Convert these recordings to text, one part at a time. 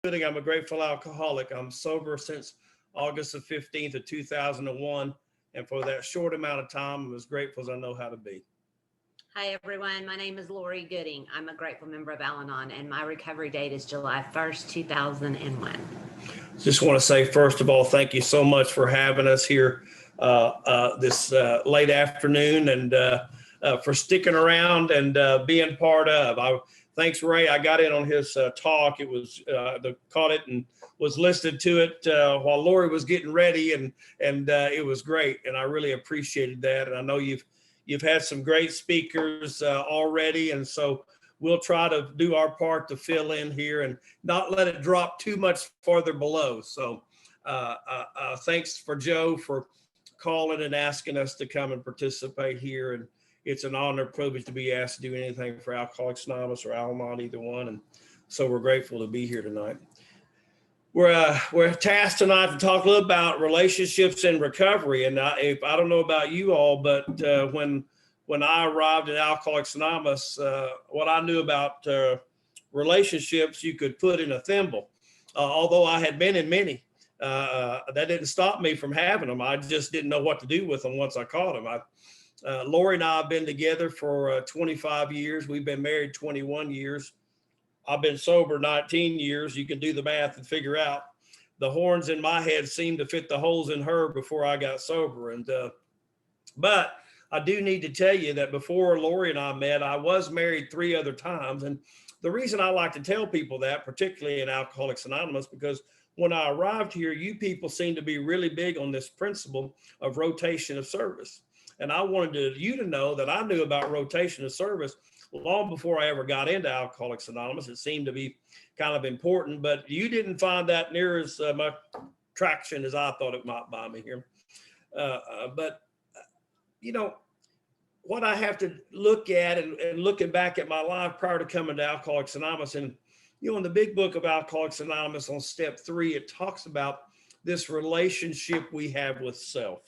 Gooding. I'm a grateful alcoholic. I'm sober since August the 15th of 2001. And for that short amount of time, I'm as grateful as I know how to be. Hi, everyone. My name is Lori Gooding. I'm a grateful member of Al-Anon, and my recovery date is July 1st, 2001. Just want to say, first of all, thank you so much for having us here this late afternoon and for sticking around and being part of. Thanks, Ray. I got in on his talk. It was caught it and was listening to it while Lori was getting ready, and it was great. And I really appreciated that. And I know you've had some great speakers already, and so we'll try to do our part to fill in here and not let it drop too much farther below. So thanks for Joe for calling and asking us to come and participate here. And it's an honor, privilege to be asked to do anything for Alcoholics Anonymous or Al-Anon, either one. And so we're grateful to be here tonight. We're tasked tonight to talk a little about relationships and recovery. And I don't know about you all, but when I arrived at Alcoholics Anonymous, what I knew about relationships, you could put in a thimble. Although I had been in many, that didn't stop me from having them. I just didn't know what to do with them once I caught them. Lori and I have been together for 25 years. We've been married 21 years. I've been sober 19 years. You can do the math and figure out the horns in my head seem to fit the holes in her before I got sober. But I do need to tell you that before Lori and I met, I was married 3 other times. And the reason I like to tell people that, particularly in Alcoholics Anonymous, because when I arrived here, you people seem to be really big on this principle of rotation of service. And I wanted you to know that I knew about rotation of service long before I ever got into Alcoholics Anonymous. It seemed to be kind of important, but you didn't find that near as much traction as I thought it might by me here. But you know, what I have to look at and looking back at my life prior to coming to Alcoholics Anonymous, and in the big book of Alcoholics Anonymous on step 3, it talks about this relationship we have with self.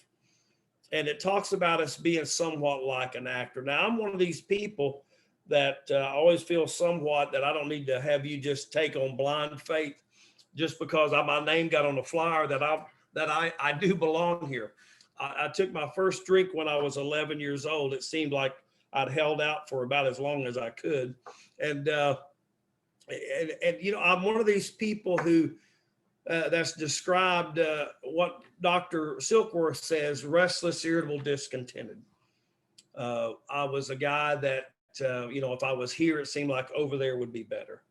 And it talks about us being somewhat like an actor. Now, I'm one of these people that always feel somewhat that I don't need to have you just take on blind faith just because my name got on the flyer that I do belong here. I took my first drink when I was 11 years old. It seemed like I'd held out for about as long as I could. And I'm one of these people who that's described what Dr. Silkworth says, restless, irritable, discontented. I was a guy that, if I was here, it seemed like over there would be better.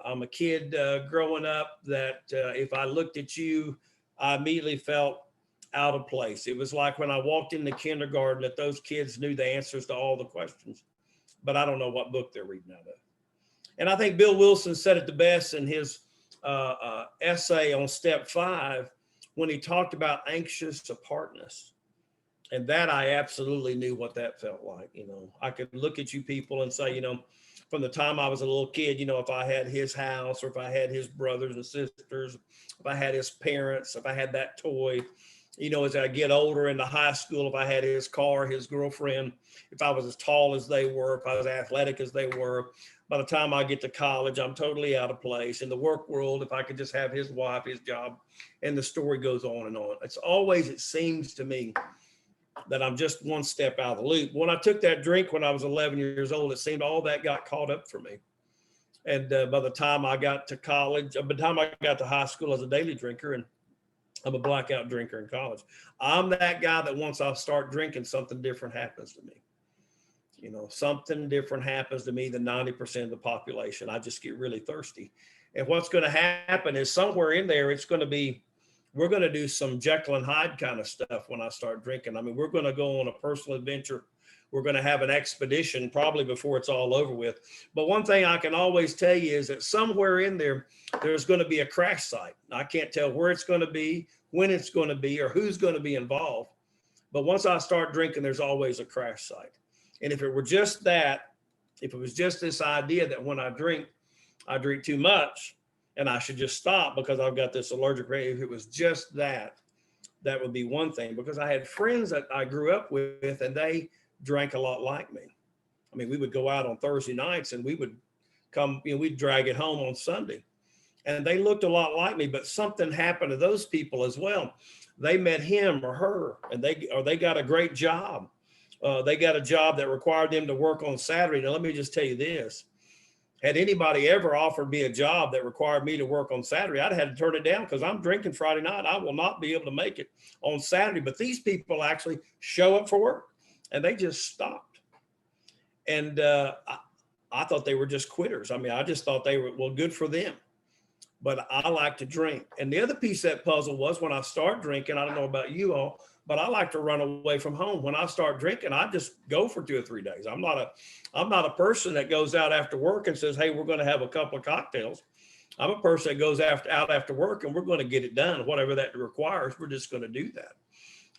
I'm a kid growing up that if I looked at you, I immediately felt out of place. It was like when I walked into kindergarten that those kids knew the answers to all the questions, but I don't know what book they're reading out of. And I think Bill Wilson said it the best in his essay on step 5 when he talked about anxious apartness. And that I absolutely knew what that felt like. I could look at you people and say, from the time I was a little kid, if I had his house or if I had his brothers and sisters, if I had his parents, if I had that toy, as I get older into high school, if I had his car, his girlfriend, if I was as tall as they were, if I was athletic as they were, by the time I get to college, I'm totally out of place. In the work world, if I could just have his wife, his job, and the story goes on and on. It seems to me that I'm just one step out of the loop. When I took that drink when I was 11 years old, it seemed all that got caught up for me. And by the time I got to college, by the time I got to high school, I was a daily drinker, and I'm a blackout drinker in college. I'm that guy that once I start drinking, something different happens to me. Something different happens to me than 90% of the population. I just get really thirsty. And what's going to happen is somewhere in there, we're going to do some Jekyll and Hyde kind of stuff when I start drinking. I mean, we're going to go on a personal adventure. We're going to have an expedition probably before it's all over with. But one thing I can always tell you is that somewhere in there, there's going to be a crash site. I can't tell where it's going to be, when it's going to be, or who's going to be involved. But once I start drinking, there's always a crash site. And if it were just that, if it was just this idea that when I drink too much and I should just stop because I've got this allergic reaction, if it was just that, that would be one thing. Because I had friends that I grew up with and they drank a lot like me. I mean, we would go out on Thursday nights and we would come, we'd drag it home on Sunday. and they looked a lot like me, but something happened to those people as well. They met him or her, and they got a great job. They got a job that required them to work on Saturday. Now, let me just tell you this. Had anybody ever offered me a job that required me to work on Saturday, I'd have had to turn it down because I'm drinking Friday night. I will not be able to make it on Saturday. But these people actually show up for work, and they just stopped. And I thought they were just quitters. I mean, I just thought they were, well, good for them. But I like to drink. And the other piece of that puzzle was when I start drinking, I don't know about you all, but I like to run away from home. When I start drinking, I just go for 2 or 3 days. I'm not a person that goes out after work and says, hey, we're going to have a couple of cocktails. I'm a person that goes out after work and we're going to get it done. Whatever that requires, we're just going to do that.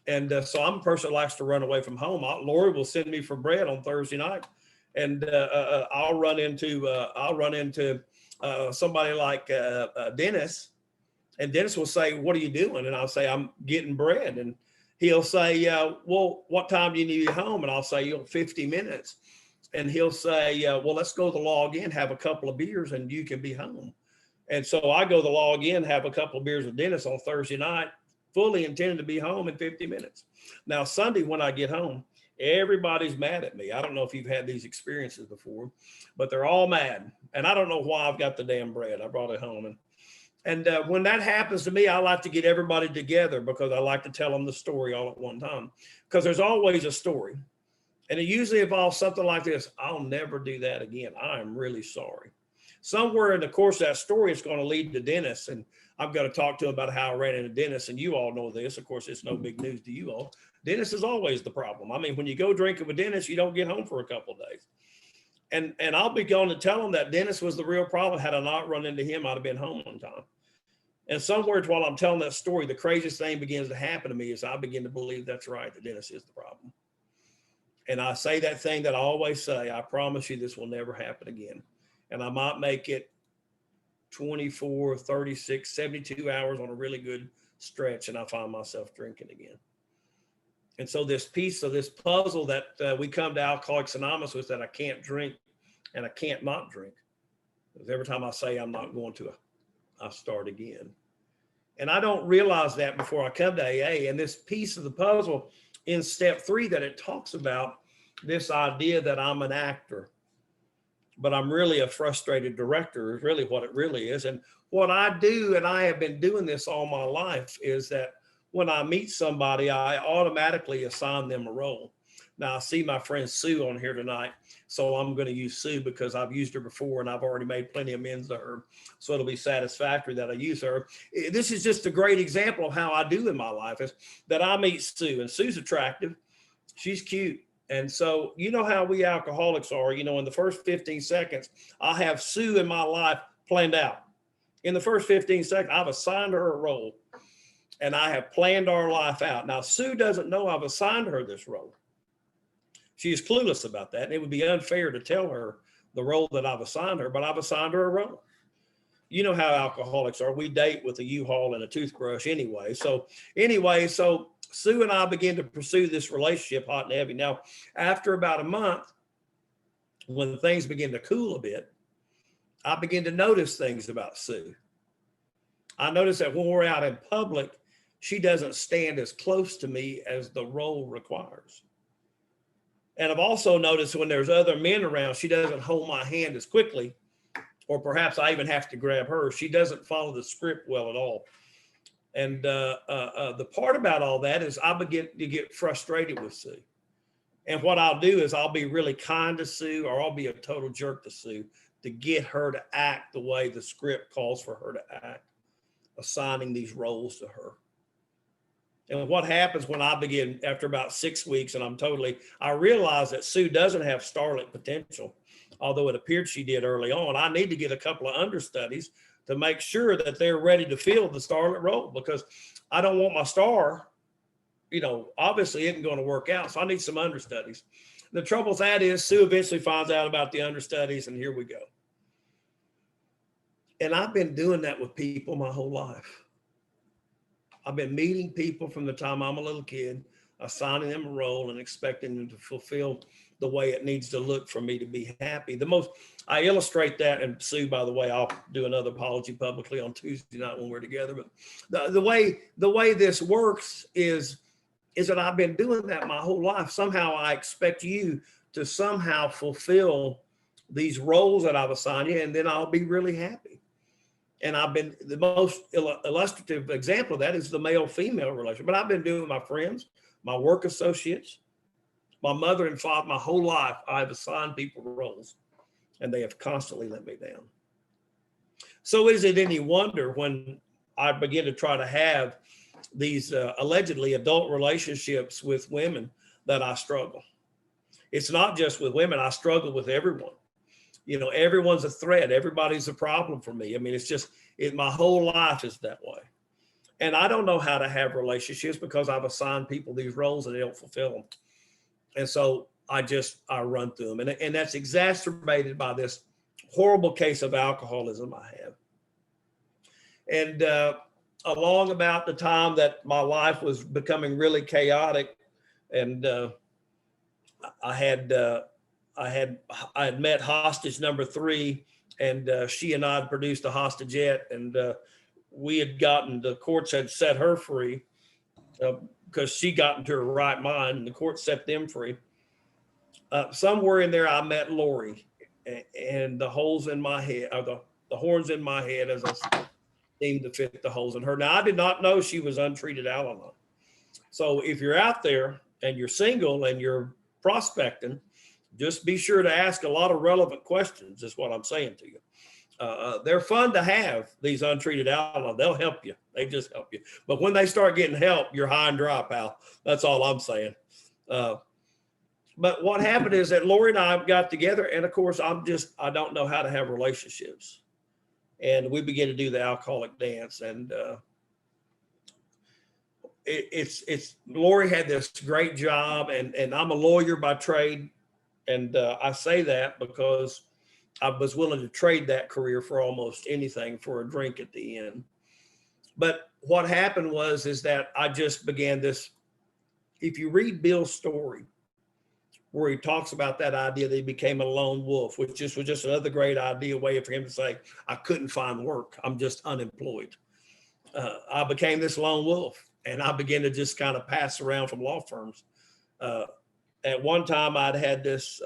And so I'm a person that likes to run away from home. Lori will send me for bread on Thursday night, and I'll run into somebody like Dennis, and Dennis will say, what are you doing? And I'll say, I'm getting bread. And he'll say, well, what time do you need to be home? And I'll say, 50 minutes. And he'll say, well, let's go to the log in, have a couple of beers, and you can be home. And so I go to the log in, have a couple of beers with Dennis on Thursday night, fully intended to be home in 50 minutes. Now, Sunday, when I get home, everybody's mad at me. I don't know if you've had these experiences before, but they're all mad. And I don't know why I've got the damn bread. I brought it home. And when that happens to me, I like to get everybody together because I like to tell them the story all at one time, because there's always a story. And it usually involves something like this. I'll never do that again. I am really sorry. Somewhere in the course of that story, it's going to lead to Dennis. And I've got to talk to him about how I ran into Dennis. And you all know this. Of course, it's no big news to you all. Dennis is always the problem. I mean, when you go drinking with Dennis, you don't get home for a couple of days. And I'll be going to tell him that Dennis was the real problem. Had I not run into him, I'd have been home on time. And somewhere while I'm telling that story, the craziest thing begins to happen to me is I begin to believe that's right, that Dennis is the problem. And I say that thing that I always say, I promise you this will never happen again. And I might make it 24, 36, 72 hours on a really good stretch, and I find myself drinking again. And so this piece of this puzzle that we come to Alcoholics Anonymous with, that I can't drink and I can't not drink. Because every time I say I'm not going to, I start again. And I don't realize that before I come to AA. And this piece of the puzzle in step 3 that it talks about this idea that I'm an actor, but I'm really a frustrated director is really what it really is. And what I do, and I have been doing this all my life, is that when I meet somebody, I automatically assign them a role. Now I see my friend Sue on here tonight, so I'm going to use Sue because I've used her before and I've already made plenty of amends to her. So it'll be satisfactory that I use her. This is just a great example of how I do in my life, is that I meet Sue, and Sue's attractive. She's cute. And so, you know how we alcoholics are, in the first 15 seconds, I have Sue in my life planned out. In the first 15 seconds, I've assigned her a role and I have planned our life out. Now, Sue doesn't know I've assigned her this role. She is clueless about that. And it would be unfair to tell her the role that I've assigned her, but I've assigned her a role. You know how alcoholics are. We date with a U-Haul and a toothbrush anyway. So Sue and I began to pursue this relationship hot and heavy. Now, after about a month, when things begin to cool a bit, I begin to notice things about Sue. I notice that when we're out in public, she doesn't stand as close to me as the role requires. And I've also noticed when there's other men around, she doesn't hold my hand as quickly, or perhaps I even have to grab her. She doesn't follow the script well at all. And the part about all that is I begin to get frustrated with Sue. And what I'll do is I'll be really kind to Sue, or I'll be a total jerk to Sue to get her to act the way the script calls for her to act, assigning these roles to her. And what happens when I begin, after about 6 weeks, and I realize that Sue doesn't have starlet potential, although it appeared she did early on. I need to get a couple of understudies to make sure that they're ready to fill the starlet role, because I don't want my star, obviously isn't going to work out. So I need some understudies. The trouble with that is Sue eventually finds out about the understudies, and here we go. And I've been doing that with people my whole life. I've been meeting people from the time I'm a little kid. assigning them a role and expecting them to fulfill the way it needs to look for me to be happy. I illustrate that, and Sue, by the way, I'll do another apology publicly on Tuesday night when we're together. But the way this works is that I've been doing that my whole life. Somehow I expect you to somehow fulfill these roles that I've assigned you, and then I'll be really happy. And I've been, the most illustrative example of that is the male-female relationship. But I've been doing my friends, my work associates, my mother and father, my whole life. I've assigned people roles, and they have constantly let me down. So is it any wonder when I begin to try to have these allegedly adult relationships with women that I struggle? It's not just with women. I struggle with everyone. You know, everyone's a threat. Everybody's a problem for me. I mean, my whole life is that way. And I don't know how to have relationships because I've assigned people these roles and they don't fulfill them. And so I run through them. And that's exacerbated by this horrible case of alcoholism I have. And along about the time that my life was becoming really chaotic, and I had met hostage number 3, and she and I had produced a hostage-ette, and the courts had set her free because she got into her right mind, and the court set them free. Somewhere in there, I met Lori, and the holes in my head, or the horns in my head, as I seemed to fit the holes in her. Now, I did not know she was untreated Al-Anon. So if you're out there and you're single and you're prospecting, just be sure to ask a lot of relevant questions, is what I'm saying to you. They're fun to have, these untreated Al-Anon. They'll help you. They just help you. But when they start getting help, you're high and dry, pal. That's all I'm saying. But what happened is that Lori and I got together, and of course, I don't know how to have relationships. And we began to do the alcoholic dance. And Lori had this great job, and I'm a lawyer by trade. And I say that because I was willing to trade that career for almost anything for a drink at the end. But what happened is that I just began this. If you read Bill's story, where he talks about that idea that he became a lone wolf, which was just another great idea, way for him to say, I couldn't find work. I'm just unemployed. I became this lone wolf, and I began to just kind of pass around from law firms. At one time, I'd had this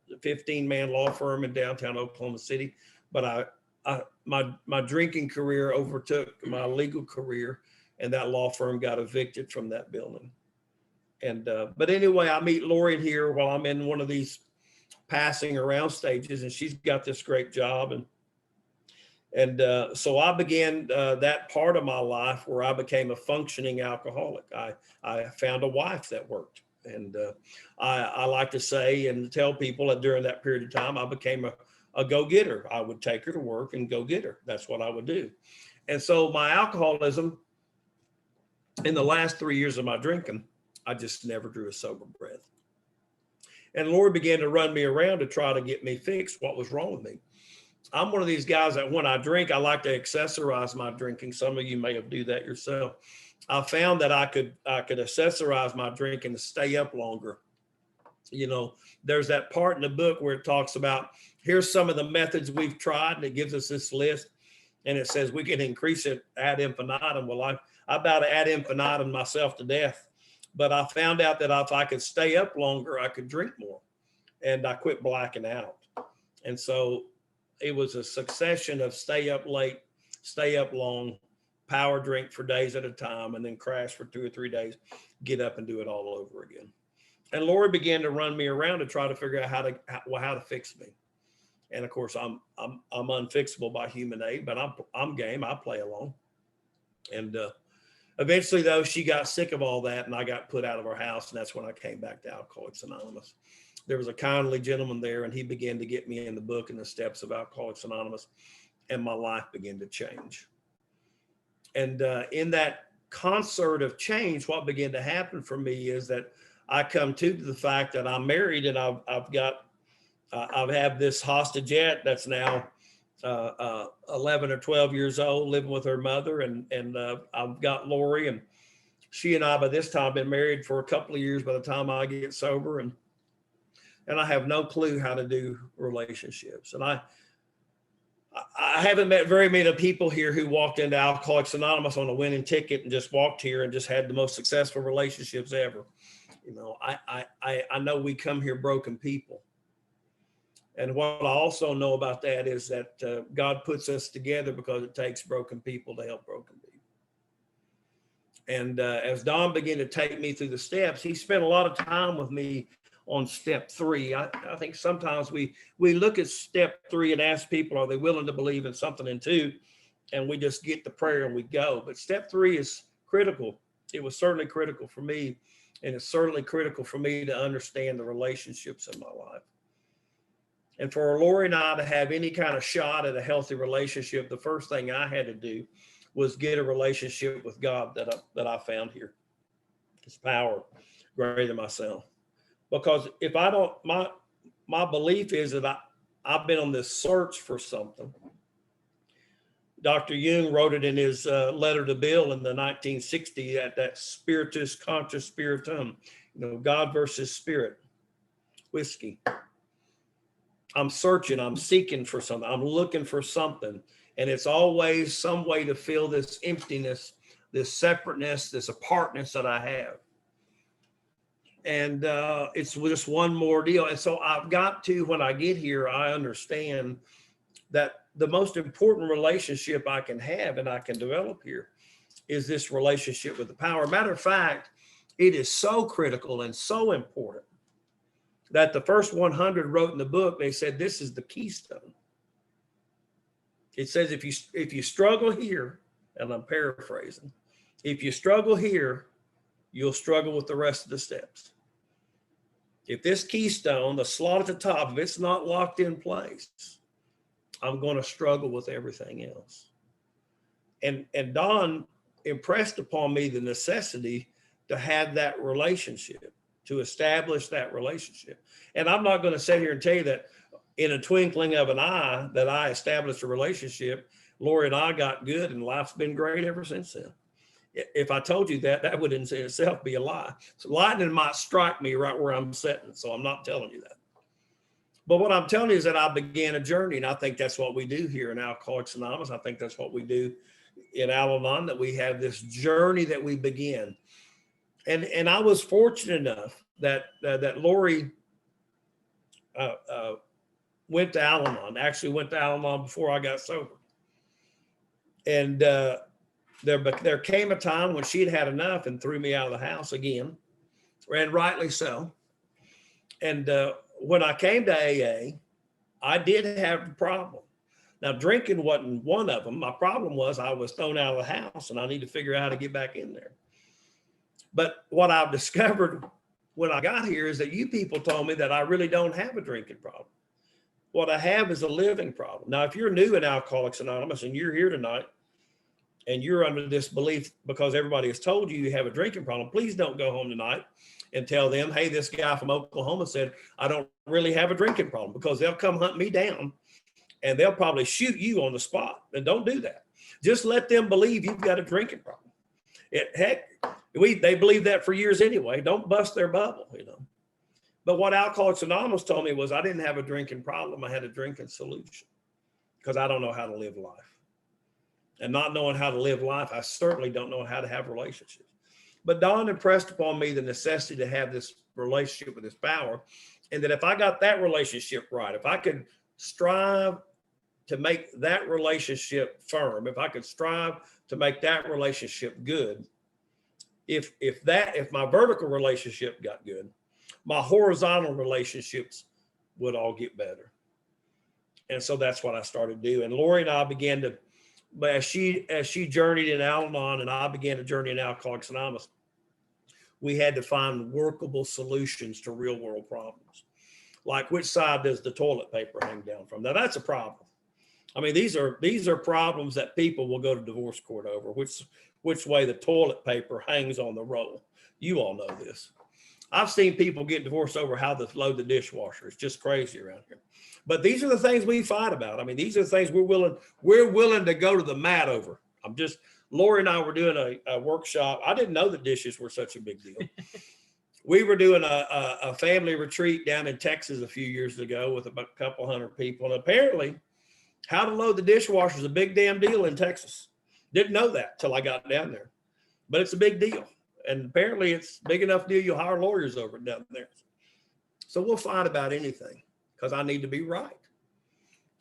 15-man law firm in downtown Oklahoma City, but my drinking career overtook my legal career, and that law firm got evicted from that building. And but anyway, I meet Lori here while I'm in one of these passing around stages, and she's got this great job, and so I began that part of my life where I became a functioning alcoholic. I found a wife that worked. And I like to say and tell people that during that period of time, I became a go-getter. I would take her to work and go get her. That's what I would do. And so my alcoholism, in the last 3 years of my drinking, I just never drew a sober breath. And Lord began to run me around to try to get me fixed what was wrong with me. I'm one of these guys that when I drink, I like to accessorize my drinking. Some of you may have do that yourself. I found that I could accessorize my drinking to stay up longer. You know, there's that part in the book where it talks about, here's some of the methods we've tried, and it gives us this list, and it says we can increase it ad infinitum. Well, I about ad infinitum myself to death, but I found out that if I could stay up longer, I could drink more, and I quit blacking out. And so it was a succession of stay up late, stay up long, power drink for days at a time, and then crash for 2 or 3 days, get up and do it all over again. And Lori began to run me around to try to figure out how to fix me. And of course, I'm unfixable by human aid, but I'm game. I play along. And eventually, though, she got sick of all that, and I got put out of our house, and that's when I came back to Alcoholics Anonymous. There was a kindly gentleman there, and he began to get me in the book and the steps of Alcoholics Anonymous, and my life began to change. And in that concert of change, what began to happen for me is that I come to the fact that I'm married, and I've had this hostage-ette that's now 11 or 12 years old, living with her mother, and I've got Lori, and She and I, by this time, been married for a couple of years by the time I get sober, and I have no clue how to do relationships. And I haven't met very many people here who walked into Alcoholics Anonymous on a winning ticket and just walked here and just had the most successful relationships ever. You know, I know we come here broken people. And what I also know about that is that God puts us together because it takes broken people to help broken people. And as Don began to take me through the steps, he spent a lot of time with me on step 3. I think sometimes we look at step 3 and ask people, are they willing to believe in something in 2? And we just get the prayer and we go. But step 3 is critical. It was certainly critical for me. And it's certainly critical for me to understand the relationships in my life. And for Lori and I to have any kind of shot at a healthy relationship, the first thing I had to do was get a relationship with God that I found here. His power greater than myself. Because if I don't, my belief is that I've been on this search for something. Dr. Jung wrote it in his letter to Bill in the 1960s, that spiritus contra spiritum, you know, God versus spirit, whiskey. I'm searching, I'm seeking for something, I'm looking for something. And it's always some way to fill this emptiness, this separateness, this apartness that I have. And it's just one more deal. And so I've got to, when I get here, I understand that the most important relationship I can have and I can develop here is this relationship with the power. Matter of fact, it is so critical and so important that the first 100 wrote in the book, they said, this is the keystone. It says, if you struggle here, and I'm paraphrasing, if you struggle here, you'll struggle with the rest of the steps. If this keystone, the slot at the top, if it's not locked in place, I'm going to struggle with everything else. And Don impressed upon me the necessity to have that relationship, to establish that relationship. And I'm not going to sit here and tell you that in a twinkling of an eye that I established a relationship. Lori and I got good and life's been great ever since then. If I told you that, that would in itself be a lie. So lightning might strike me right where I'm sitting. So I'm not telling you that. But what I'm telling you is that I began a journey, and I think that's what we do here in Alcoholics Anonymous. I think that's what we do in Al-Anon, that we have this journey that we begin. And I was fortunate enough that Lori went to Al-Anon, actually went to Al-Anon before I got sober. And there came a time when she'd had enough and threw me out of the house again, and rightly so. And when I came to AA, I did have a problem. Now, drinking wasn't one of them. My problem was I was thrown out of the house, and I need to figure out how to get back in there. But what I've discovered when I got here is that you people told me that I really don't have a drinking problem. What I have is a living problem. Now, if you're new in Alcoholics Anonymous and you're here tonight and you're under this belief because everybody has told you you have a drinking problem, please don't go home tonight and tell them, hey, this guy from Oklahoma said, I don't really have a drinking problem, because they'll come hunt me down and they'll probably shoot you on the spot. And don't do that. Just let them believe you've got a drinking problem. They believe that for years anyway. Don't bust their bubble, you know. But what Alcoholics Anonymous told me was I didn't have a drinking problem. I had a drinking solution, because I don't know how to live life. And not knowing how to live life, I certainly don't know how to have relationships. But Don impressed upon me the necessity to have this relationship with this power. And that if I got that relationship right, if I could strive to make that relationship firm, if I could strive to make that relationship good, if my vertical relationship got good, my horizontal relationships would all get better. And so that's what I started to do. And Lori and I began to, as she journeyed in Al-Anon and I began to journey in Alcoholics Anonymous, we had to find workable solutions to real world problems. Like, which side does the toilet paper hang down from? Now that's a problem. I mean, these are problems that people will go to divorce court over, which way the toilet paper hangs on the roll. You all know this. I've seen people get divorced over how to load the dishwasher. It's just crazy around here. But these are the things we fight about. I mean, these are the things we're willing to go to the mat over. Lori and I were doing a workshop. I didn't know the dishes were such a big deal. We were doing a family retreat down in Texas a few years ago with about a couple hundred people. And apparently how to load the dishwasher is a big damn deal in Texas. Didn't know that till I got down there, but it's a big deal. And apparently it's big enough deal you'll hire lawyers over it down there. So we'll fight about anything because I need to be right.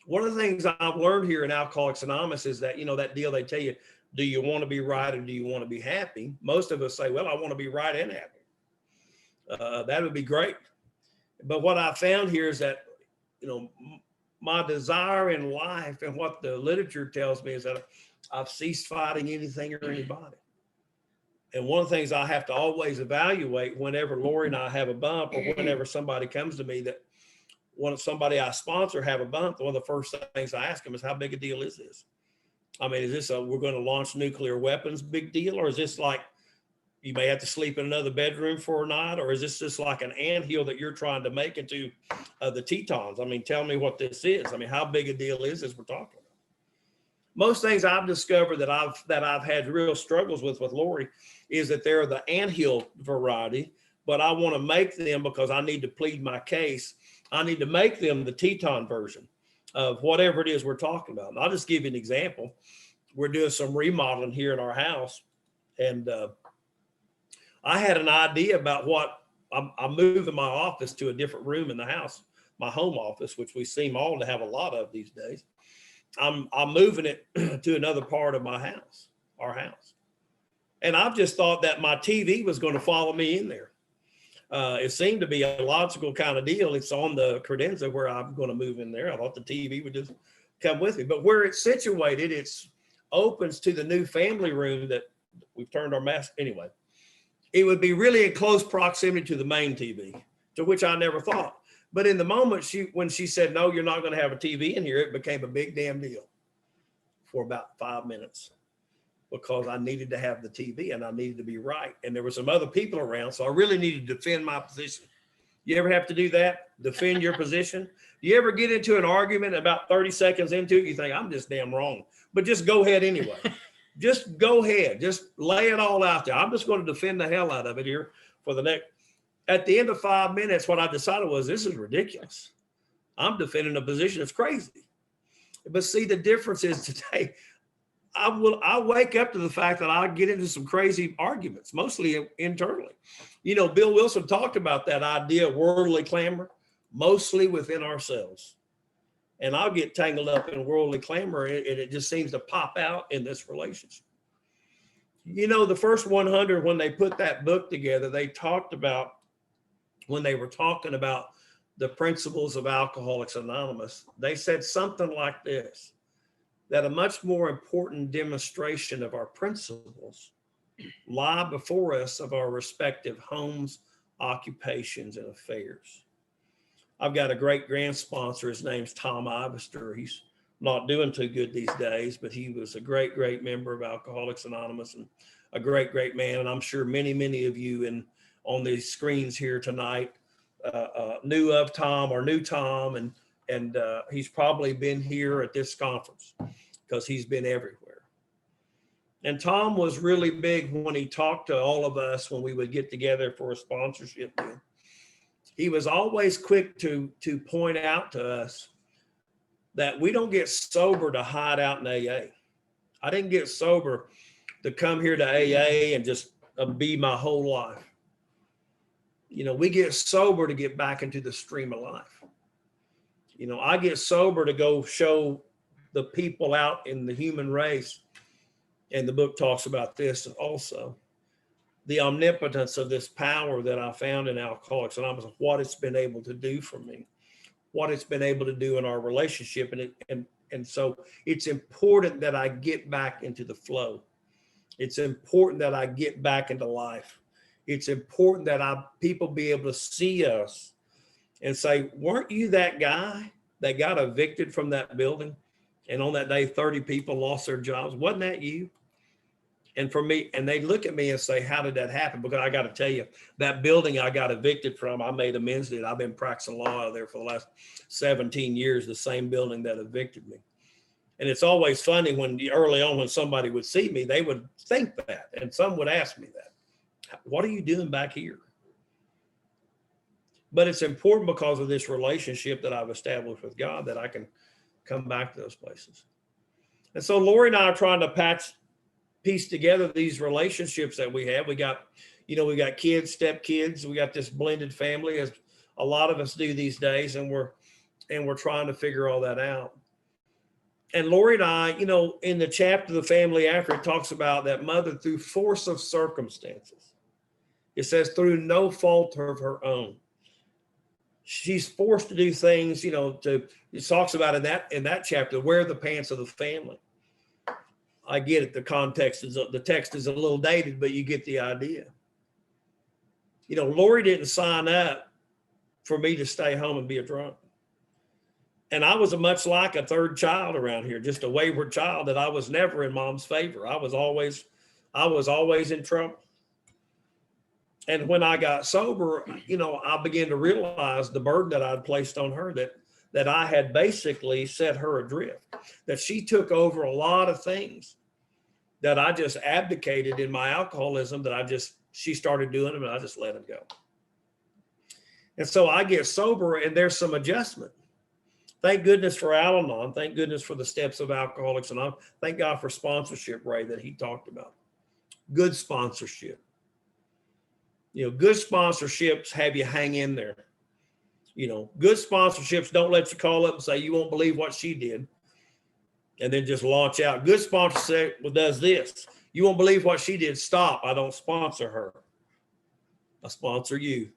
One of the things I've learned here in Alcoholics Anonymous is that, that deal they tell you, do you want to be right or do you want to be happy? Most of us say, well, I want to be right and happy. That would be great. But what I found here is that, my desire in life and what the literature tells me is that I've ceased fighting anything or anybody. And one of the things I have to always evaluate whenever Lori and I have a bump, or whenever somebody comes to me that somebody I sponsor have a bump, one of the first things I ask them is, how big a deal is this? I mean, is this we're going to launch nuclear weapons big deal? Or is this like you may have to sleep in another bedroom for a night? Or is this just like an anthill that you're trying to make into the Tetons? I mean, tell me what this is. I mean, how big a deal is this we're talking about? Most things I've discovered that I've had real struggles with Lori is that they're the anthill variety, but I want to make them because I need to plead my case. I need to make them the Teton version of whatever it is we're talking about. And I'll just give you an example. We're doing some remodeling here in our house. And I had an idea about what I'm moving my office to a different room in the house, my home office, which we seem all to have a lot of these days. I'm moving it to another part of my house, our house. And I've just thought that my TV was going to follow me in there. It seemed to be a logical kind of deal. It's on the credenza where I'm going to move in there. I thought the TV would just come with me. But where it's situated, it's opens to the new family room that we've turned our mask. Anyway, it would be really in close proximity to the main TV, to which I never thought. But in the moment when she said, no, you're not going to have a TV in here, it became a big damn deal for about 5 minutes, because I needed to have the TV and I needed to be right. And there were some other people around, so I really needed to defend my position. You ever have to do that? Defend your position? Do you ever get into an argument about 30 seconds into it, you think, I'm just damn wrong, but just go ahead anyway. Just go ahead. Just lay it all out there. I'm just going to defend the hell out of it here for the next. At the end of 5 minutes, what I decided was, this is ridiculous. I'm defending a position that's crazy. But see, the difference is today, I wake up to the fact that I get into some crazy arguments, mostly internally. Bill Wilson talked about that idea of worldly clamor, mostly within ourselves. And I'll get tangled up in worldly clamor, and it just seems to pop out in this relationship. The first 100, when they put that book together, they talked about, when they were talking about the principles of Alcoholics Anonymous, they said something like this, that a much more important demonstration of our principles lie before us of our respective homes, occupations, and affairs. I've got a great grand sponsor. His name's Tom Ivester. He's not doing too good these days, but he was a great, great member of Alcoholics Anonymous and a great, great man. And I'm sure many, many of you on these screens here tonight knew of Tom or knew Tom, and he's probably been here at this conference because he's been everywhere. And Tom was really big when he talked to all of us when we would get together for a sponsorship deal. He was always quick to point out to us that we don't get sober to hide out in AA. I didn't get sober to come here to AA and just be my whole life. We get sober to get back into the stream of life. I get sober to go show the people out in the human race. And the book talks about this also. The omnipotence of this power that I found in Alcoholics Anonymous, what it's been able to do for me, what it's been able to do in our relationship. And so it's important that I get back into the flow. It's important that I get back into life. It's important that people be able to see us and say, weren't you that guy that got evicted from that building? And on that day, 30 people lost their jobs. Wasn't that you? And for me, and they look at me and say, how did that happen? Because I got to tell you, that building I got evicted from, I made amends to it. I've been practicing law out there for the last 17 years, the same building that evicted me. And it's always funny when early on when somebody would see me, they would think that, and some would ask me that. What are you doing back here? But it's important because of this relationship that I've established with God that I can come back to those places. And so Lori and I are trying to piece together these relationships that we have. We got kids, stepkids. We got this blended family, as a lot of us do these days, and we're trying to figure all that out. And Lori and I, in the chapter, The Family After, it talks about that mother through force of circumstances. It says through no fault of her own. She's forced to do things, it talks about in that chapter, wear the pants of the family. I get it. The text is a little dated, but you get the idea. Lori didn't sign up for me to stay home and be a drunk. And I was much like a third child around here, just a wayward child that I was never in mom's favor. I was always in trouble. And when I got sober, I began to realize the burden that I'd placed on her, that I had basically set her adrift, that she took over a lot of things that I just abdicated in my alcoholism, she started doing them and I just let them go. And so I get sober and there's some adjustment. Thank goodness for Al-Anon. Thank goodness for the steps of Alcoholics Anonymous. Thank God for sponsorship, Ray, that he talked about. Good sponsorship. Good sponsorships have you hang in there. Good sponsorships don't let you call up and say, you won't believe what she did, and then just launch out. Good sponsorship does this. You won't believe what she did. Stop. I don't sponsor her. I sponsor you.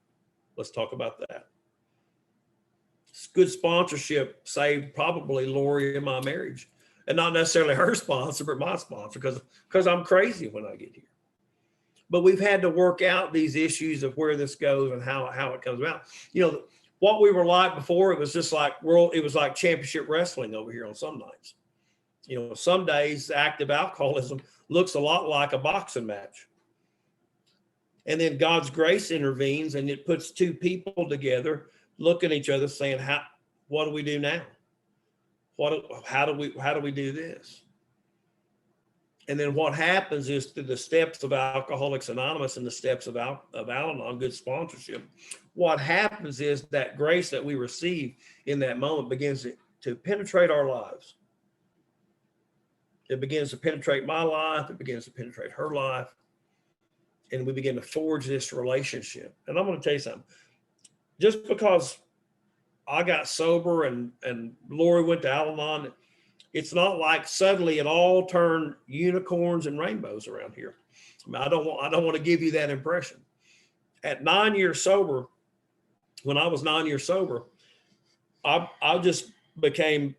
Let's talk about that. Good sponsorship saved probably Lori in my marriage, and not necessarily her sponsor, but my sponsor, because I'm crazy when I get here. But we've had to work out these issues of where this goes and how it comes about. What we were like before, it was just like it was like championship wrestling over here on some nights. Some days active alcoholism looks a lot like a boxing match. And then God's grace intervenes and it puts two people together, looking at each other saying, what do we do now? How do we do this? And then what happens is through the steps of Alcoholics Anonymous and the steps of Al-Anon, good sponsorship, what happens is that grace that we receive in that moment begins to penetrate our lives. It begins to penetrate my life. It begins to penetrate her life. And we begin to forge this relationship. And I'm going to tell you something. Just because I got sober and Lori went to Al-Anon, it's not like suddenly it all turned unicorns and rainbows around here. I don't want to give you that impression. At 9 years sober, when I was 9 years sober, I just became,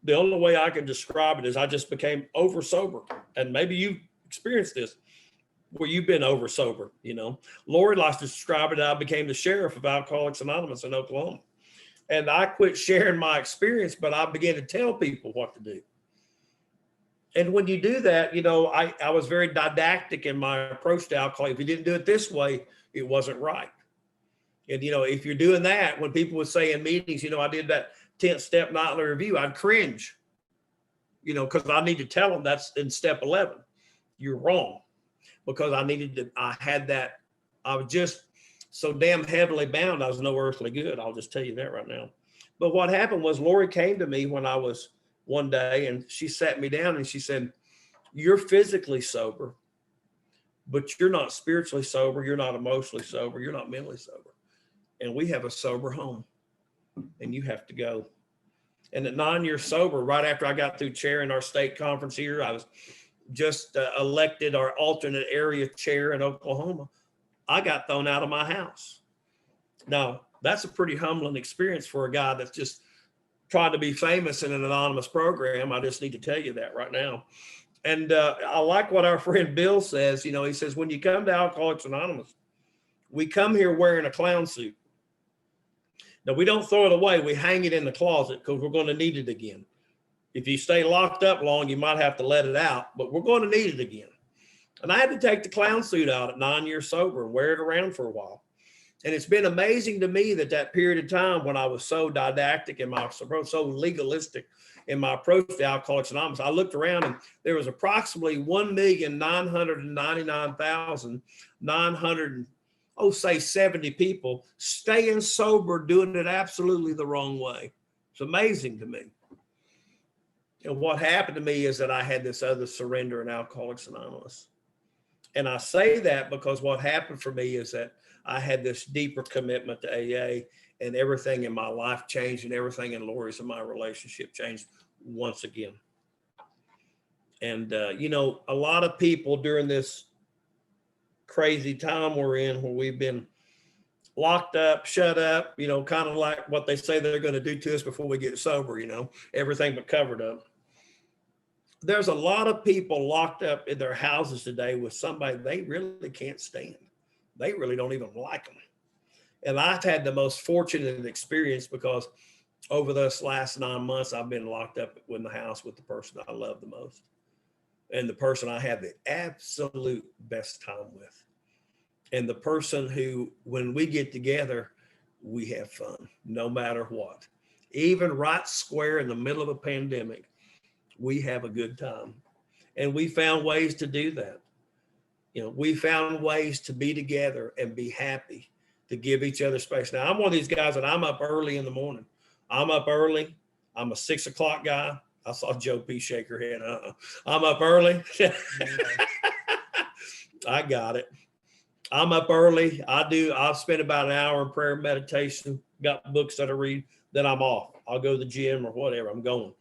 the only way I can describe it is I just became over sober. And maybe you experienced this where you've been over sober, Lori likes to describe it. I became the sheriff of Alcoholics Anonymous in Oklahoma. And I quit sharing my experience, but I began to tell people what to do. And when you do that, I was very didactic in my approach to alcohol. If you didn't do it this way, it wasn't right. And, if you're doing that, when people would say in meetings, I did that 10th step nightly review, I'd cringe, because I need to tell them that's in step 11. You're wrong. Because I was just so damn heavily bound, I was no earthly good. I'll just tell you that right now. But what happened was Lori came to me when I was one day and she sat me down and she said, you're physically sober, but you're not spiritually sober. You're not emotionally sober. You're not mentally sober. And we have a sober home and you have to go. And at 9 years sober, right after I got through chairing our state conference here, I was just elected our alternate area chair in Oklahoma. I got thrown out of my house. Now, that's a pretty humbling experience for a guy that's just trying to be famous in an anonymous program. I just need to tell you that right now. And I like what our friend Bill says. He says, when you come to Alcoholics Anonymous, we come here wearing a clown suit. Now, we don't throw it away. We hang it in the closet because we're going to need it again. If you stay locked up long, you might have to let it out, but we're going to need it again. And I had to take the clown suit out at 9 years sober and wear it around for a while. And it's been amazing to me that period of time when I was so didactic and so legalistic in my approach to Alcoholics Anonymous, I looked around and there was approximately 1,999,970 people staying sober, doing it absolutely the wrong way. It's amazing to me. And what happened to me is that I had this other surrender in Alcoholics Anonymous. And I say that because what happened for me is that I had this deeper commitment to AA, and everything in my life changed, and everything in Lori's and my relationship changed once again. And, you know, a lot of people during this crazy time we're in, where we've been locked up, shut up, you know, kind of like what they say they're going to do to us before we get sober, you know, everything but covered up. There's a lot of people locked up in their houses today with somebody they really can't stand. They really don't even like them. And I've had the most fortunate experience because over this last 9 months, I've been locked up in the house with the person I love the most and the person I have the absolute best time with. And the person who, when we get together, we have fun no matter what. Even right square in the middle of a pandemic, we have a good time. And we found ways to do that. You know, we found ways to be together and be happy, to give each other space. Now, I'm one of these guys that I'm up early in the morning. I'm up early. I'm a 6 o'clock guy. I saw Joe P. shake her head. I'm up early. I got it. I'm up early. I'll spend about an hour in prayer and meditation, got books that I read, then I'm off. I'll go to the gym or whatever, I'm going.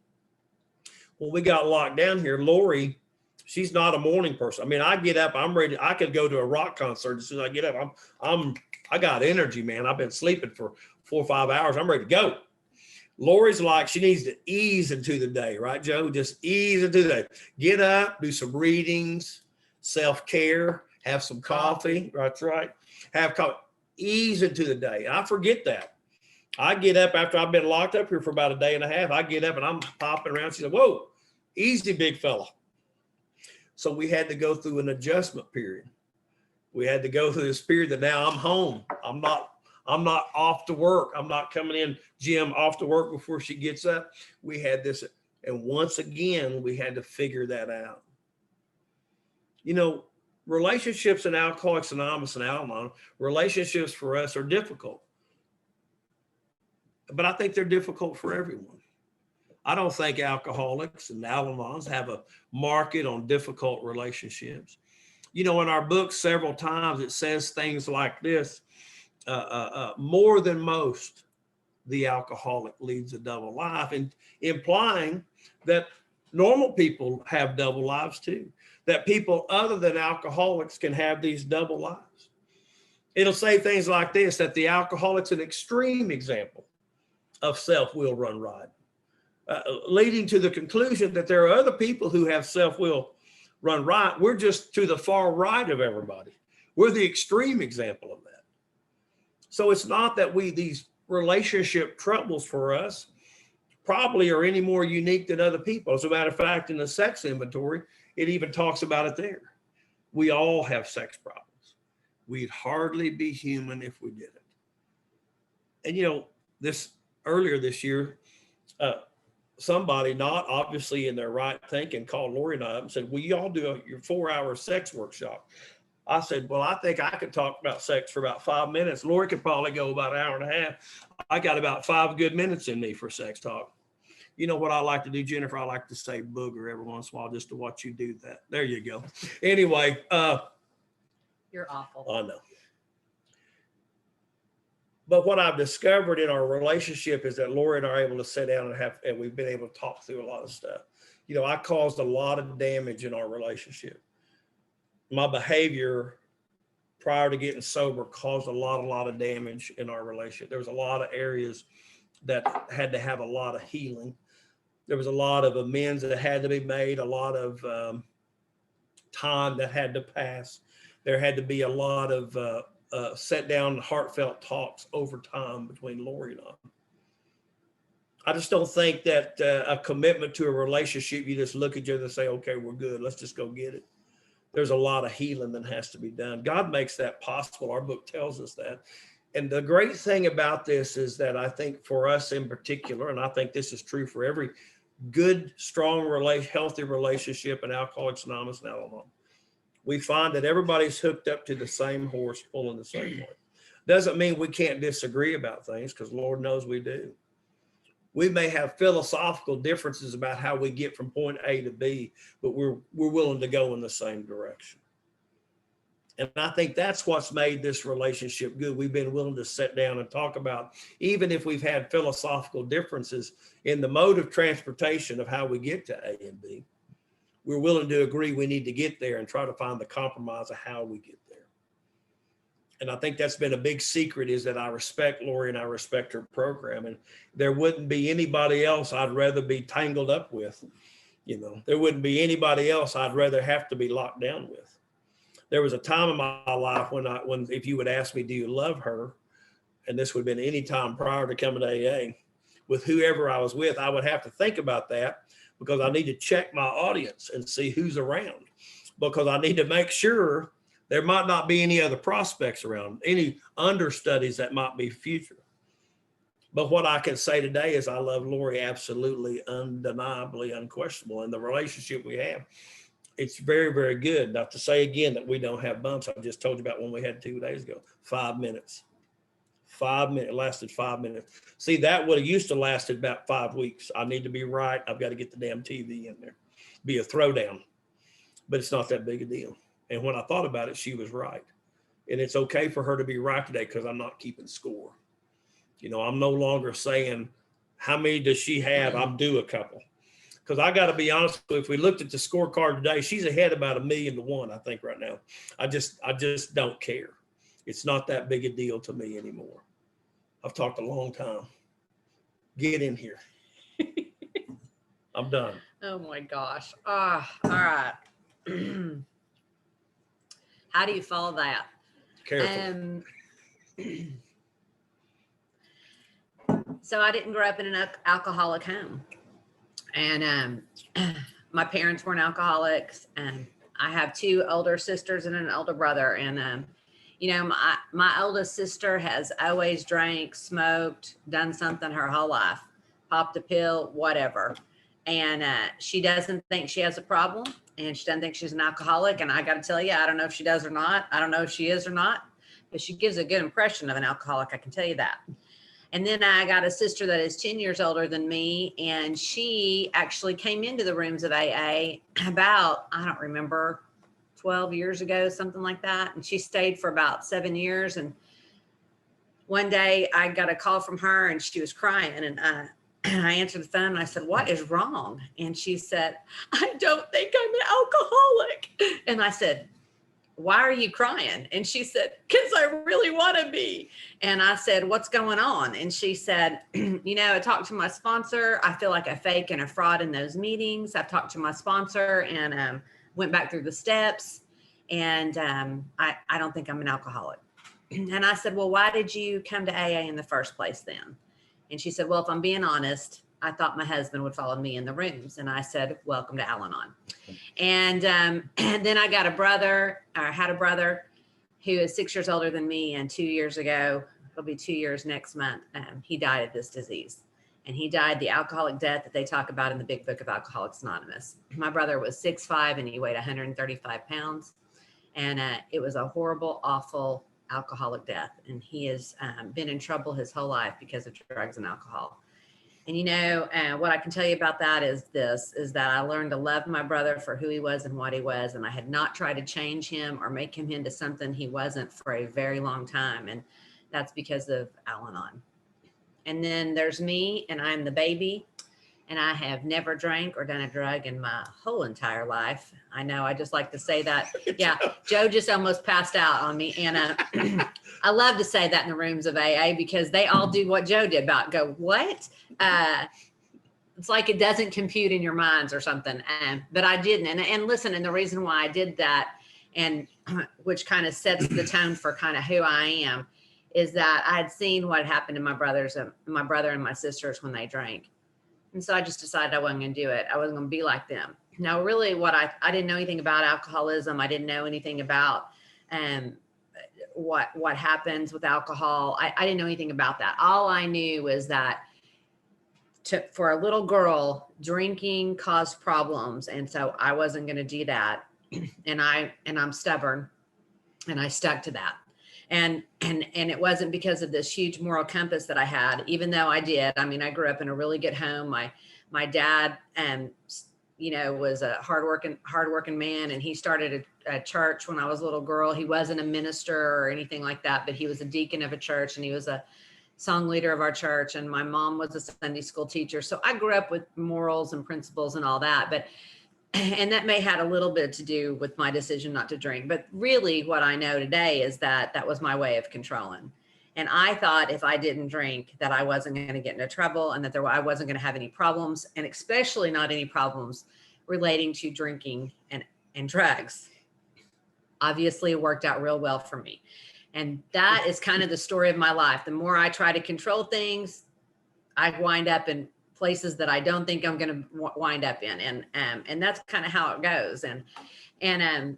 When we got locked down here, Lori, she's not a morning person. I mean, I get up, I'm ready. I could go to a rock concert as soon as I get up. I got energy, man. I've been sleeping for 4 or 5 hours. I'm ready to go. Lori's like, she needs to ease into the day, right, Joe? Just ease into the day. Get up, do some readings, self-care, have some coffee. That's right. Have coffee. Ease into the day. I forget that. I get up after I've been locked up here for about a day and a half. I get up and I'm popping around. She said, whoa, easy, big fella. So we had to go through an adjustment period. We had to go through this period that now I'm home. I'm not off to work. I'm not coming in, Jim, off to work before she gets up. We had this. And once again, we had to figure that out. You know, relationships in Alcoholics Anonymous and Al-Anon, relationships for us are difficult. But I think they're difficult for everyone. I don't think alcoholics and Al-Anons have a market on difficult relationships. You know, in our book, several times it says things like this, more than most, the alcoholic leads a double life, and implying that normal people have double lives too, that people other than alcoholics can have these double lives. It'll say things like this, that the alcoholic's an extreme example of self-will run right, leading to the conclusion that there are other people who have self-will run right. We're just to the far right of everybody. We're the extreme example of that. So it's not that these relationship troubles for us probably are any more unique than other people. As a matter of fact, in the sex inventory, it even talks about it there. We all have sex problems. We'd hardly be human if we didn't. And you know, earlier this year, somebody not obviously in their right thinking called Lori and I up and said, will you all do your 4-hour sex workshop? I said, well, I think I could talk about sex for about 5 minutes. Lori could probably go about an hour and a half. I got about 5 good minutes in me for sex talk. You know what I like to do, Jennifer? I like to say booger every once in a while just to watch you do that. There you go. Anyway. You're awful. I know. But what I've discovered in our relationship is that Lori and I are able to sit down and we've been able to talk through a lot of stuff. You know, I caused a lot of damage in our relationship. My behavior prior to getting sober caused a lot of damage in our relationship. There was a lot of areas that had to have a lot of healing. There was a lot of amends that had to be made, a lot of time that had to pass. There had to be a lot of set down heartfelt talks over time between Lori and I. I just don't think that a commitment to a relationship, you just look at each other and say, okay, we're good. Let's just go get it. There's a lot of healing that has to be done. God makes that possible. Our book tells us that. And the great thing about this is that I think for us in particular, and I think this is true for every good, strong, healthy relationship in Alcoholics Anonymous and Al-Anon, we find that everybody's hooked up to the same horse, pulling the same way. Doesn't mean we can't disagree about things, because Lord knows we do. We may have philosophical differences about how we get from point A to B, but we're willing to go in the same direction. And I think that's what's made this relationship good. We've been willing to sit down and talk about, even if we've had philosophical differences in the mode of transportation of how we get to A and B, we're willing to agree we need to get there and try to find the compromise of how we get there. And I think that's been a big secret, is that I respect Lori and I respect her program. And there wouldn't be anybody else I'd rather be tangled up with. There wouldn't be anybody else I'd rather have to be locked down with. There was a time in my life when if you would ask me, do you love her? And this would have been any time prior to coming to AA, with whoever I was with, I would have to think about that, because I need to check my audience and see who's around, because I need to make sure there might not be any other prospects around, any understudies that might be future. But what I can say today is I love Lori absolutely, undeniably, unquestionable. And the relationship we have, it's very, very good. Not to say again that we don't have bumps. I just told you about one we had 2 days ago. 5 minutes. 5 minutes. It lasted 5 minutes. See, that would have used to lasted about 5 weeks. I need to be right. I've got to get the damn TV in there. Be a throwdown. But it's not that big a deal. And when I thought about it, she was right. And it's okay for her to be right today, because I'm not keeping score. I'm no longer saying, how many does she have? I'm due a couple. Because I got to be honest, if we looked at the scorecard today, she's ahead about 1,000,000 to 1, I think, right now. I just don't care. It's not that big a deal to me anymore. I've talked a long time. Get in here. I'm done. Oh my gosh. All right. How do you follow that? Careful. So I didn't grow up in an alcoholic home. And my parents weren't alcoholics, and I have 2 older sisters and an older brother. And my oldest sister has always drank, smoked, done something her whole life, popped a pill, whatever. And she doesn't think she has a problem, and she doesn't think she's an alcoholic. And I got to tell you, I don't know if she does or not. I don't know if she is or not, but she gives a good impression of an alcoholic. I can tell you that. And then I got a sister that is 10 years older than me, and she actually came into the rooms of AA about, I don't remember, 12 years ago, something like that. And she stayed for about 7 years. And one day I got a call from her, and she was crying, and I answered the phone, and I said, "What is wrong?" And she said, "I don't think I'm an alcoholic." And I said, "Why are you crying?" And she said, "Because I really want to be." And I said, "What's going on?" And she said, I talked to my sponsor. I feel like a fake and a fraud in those meetings. I've talked to my sponsor and went back through the steps. And I don't think I'm an alcoholic. And I said, "Well, why did you come to AA in the first place then?" And she said, "Well, if I'm being honest, I thought my husband would follow me in the rooms." And I said, "Welcome to Al-Anon." And then I got had a brother who is 6 years older than me. And 2 years ago, it'll be 2 years next month, he died of this disease. And he died the alcoholic death that they talk about in the big book of Alcoholics Anonymous. My brother was 6'5", and he weighed 135 pounds. And it was a horrible, awful alcoholic death. And he has been in trouble his whole life because of drugs and alcohol. And what I can tell you about that is that I learned to love my brother for who he was and what he was. And I had not tried to change him or make him into something he wasn't for a very long time. And that's because of Al-Anon. And then there's me, and I'm the baby. And I have never drank or done a drug in my whole entire life. I know, I just like to say that. Yeah, Joe just almost passed out on me. And I love to say that in the rooms of AA, because they all do what Joe did about go, what? It's like it doesn't compute in your minds or something. But I didn't. And listen, and the reason why I did that, and which kind of sets the tone for kind of who I am, is that I had seen what happened to my brother and my sisters when they drank. And so I just decided I wasn't going to do it. I wasn't going to be like them. Now, really, I didn't know anything about alcoholism. I didn't know anything about what happens with alcohol. I didn't know anything about that. All I knew was that for a little girl, drinking caused problems. And so I wasn't going to do that. And I'm stubborn, and I stuck to that. And it wasn't because of this huge moral compass that I had, even though I did. I mean, I grew up in a really good home. My dad, was a hardworking man, and he started a church when I was a little girl. He wasn't a minister or anything like that, but he was a deacon of a church, and he was a song leader of our church. And my mom was a Sunday school teacher. So I grew up with morals and principles and all that, and that may had a little bit to do with my decision not to drink. But really what I know today is that was my way of controlling. And I thought if I didn't drink, that I wasn't going to get into trouble, and that I wasn't going to have any problems, and especially not any problems relating to drinking and drugs. Obviously, it worked out real well for me. And that is kind of the story of my life. The more I try to control things, I wind up in places that I don't think I'm going to wind up in. And that's kind of how it goes. I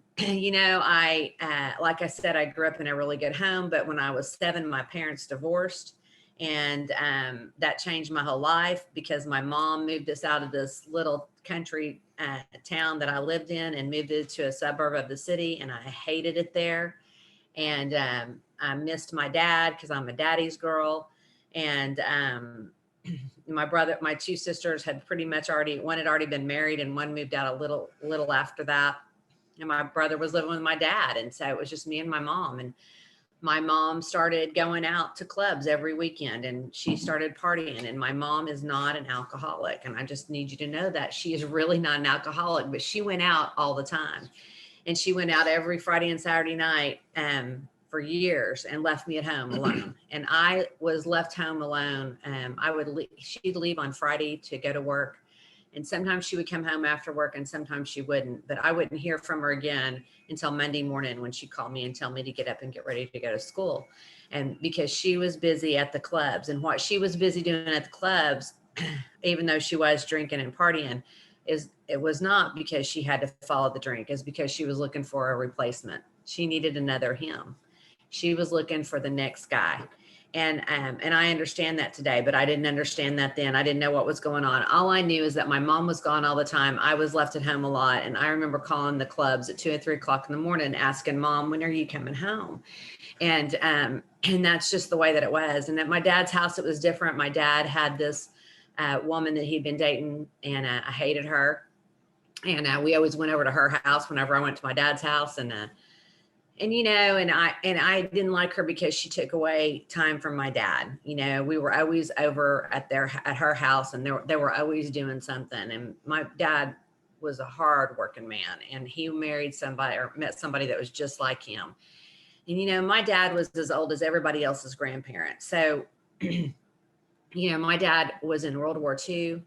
like I said, I grew up in a really good home, but when I was 7, my parents divorced, and that changed my whole life, because my mom moved us out of this little country town that I lived in and moved it to a suburb of the city. And I hated it there. And I missed my dad, because I'm a daddy's girl. And my 2 sisters had pretty much one had already been married, and one moved out a little after that. And my brother was living with my dad. And so it was just me and my mom. And my mom started going out to clubs every weekend, and she started partying. And my mom is not an alcoholic. And I just need you to know that she is really not an alcoholic, but she went out all the time. And she went out every Friday and Saturday night for years, and left me at home alone. And I was left home alone. She'd leave on Friday to go to work. And sometimes she would come home after work, and sometimes she wouldn't. But I wouldn't hear from her again until Monday morning, when she'd call me and tell me to get up and get ready to go to school. And because she was busy at the clubs, and what she was busy doing at the clubs, even though she was drinking and partying, it was not because she had to follow the drink. It's because she was looking for a replacement. She needed another him. She was looking for the next guy. And I understand that today, but I didn't understand that then. I didn't know what was going on. All I knew is that my mom was gone all the time. I was left at home a lot. And I remember calling the clubs at 2 and 3 o'clock in the morning, asking Mom, when are you coming home? And that's just the way that it was. And at my dad's house, it was different. My dad had this woman that he'd been dating, and I hated her. And we always went over to her house whenever I went to my dad's house. And I didn't like her because she took away time from my dad. We were always over at her house, and they were always doing something. And my dad was a hard working man, and he married somebody or met somebody that was just like him. And, my dad was as old as everybody else's grandparents. So, my dad was in World War II,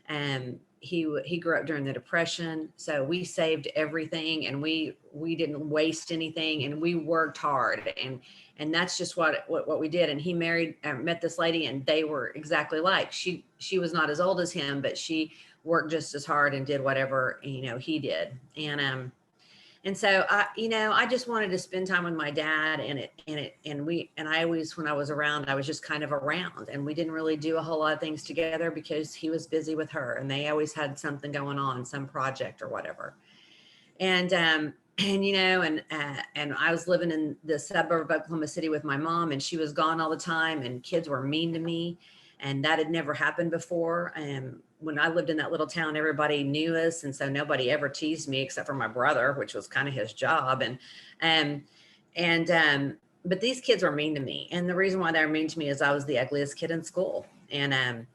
and he grew up during the Depression. So we saved everything, and we didn't waste anything, and we worked hard. And that's just what we did. And he met this lady, and they were exactly like, she was not as old as him, but she worked just as hard and did whatever, he did. And so I just wanted to spend time with my dad, and I always, when I was around, I was just kind of around, and we didn't really do a whole lot of things together because he was busy with her, and they always had something going on, some project or whatever. And I was living in the suburb of Oklahoma City with my mom, and she was gone all the time, and kids were mean to me, and that had never happened before. When I lived in that little town, everybody knew us. And so nobody ever teased me except for my brother, which was kind of his job. But these kids were mean to me. And the reason why they were mean to me is I was the ugliest kid in school. And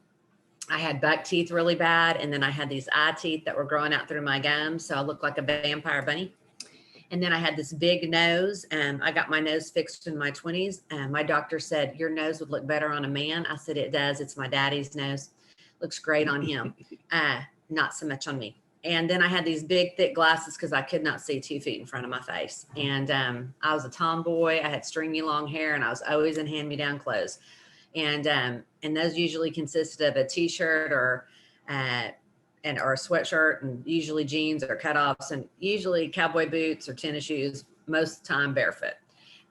I had buck teeth really bad. And then I had these eye teeth that were growing out through my gums. So I looked like a vampire bunny. And then I had this big nose, and I got my nose fixed in my 20s. And my doctor said, your nose would look better on a man. I said, it does. It's my daddy's nose. Looks great on him. Not so much on me. And then I had these big, thick glasses because I could not see 2 feet in front of my face. And I was a tomboy. I had stringy long hair, and I was always in hand-me-down clothes. And those usually consisted of a t-shirt or a sweatshirt, and usually jeans or cutoffs, and usually cowboy boots or tennis shoes, most of the time barefoot.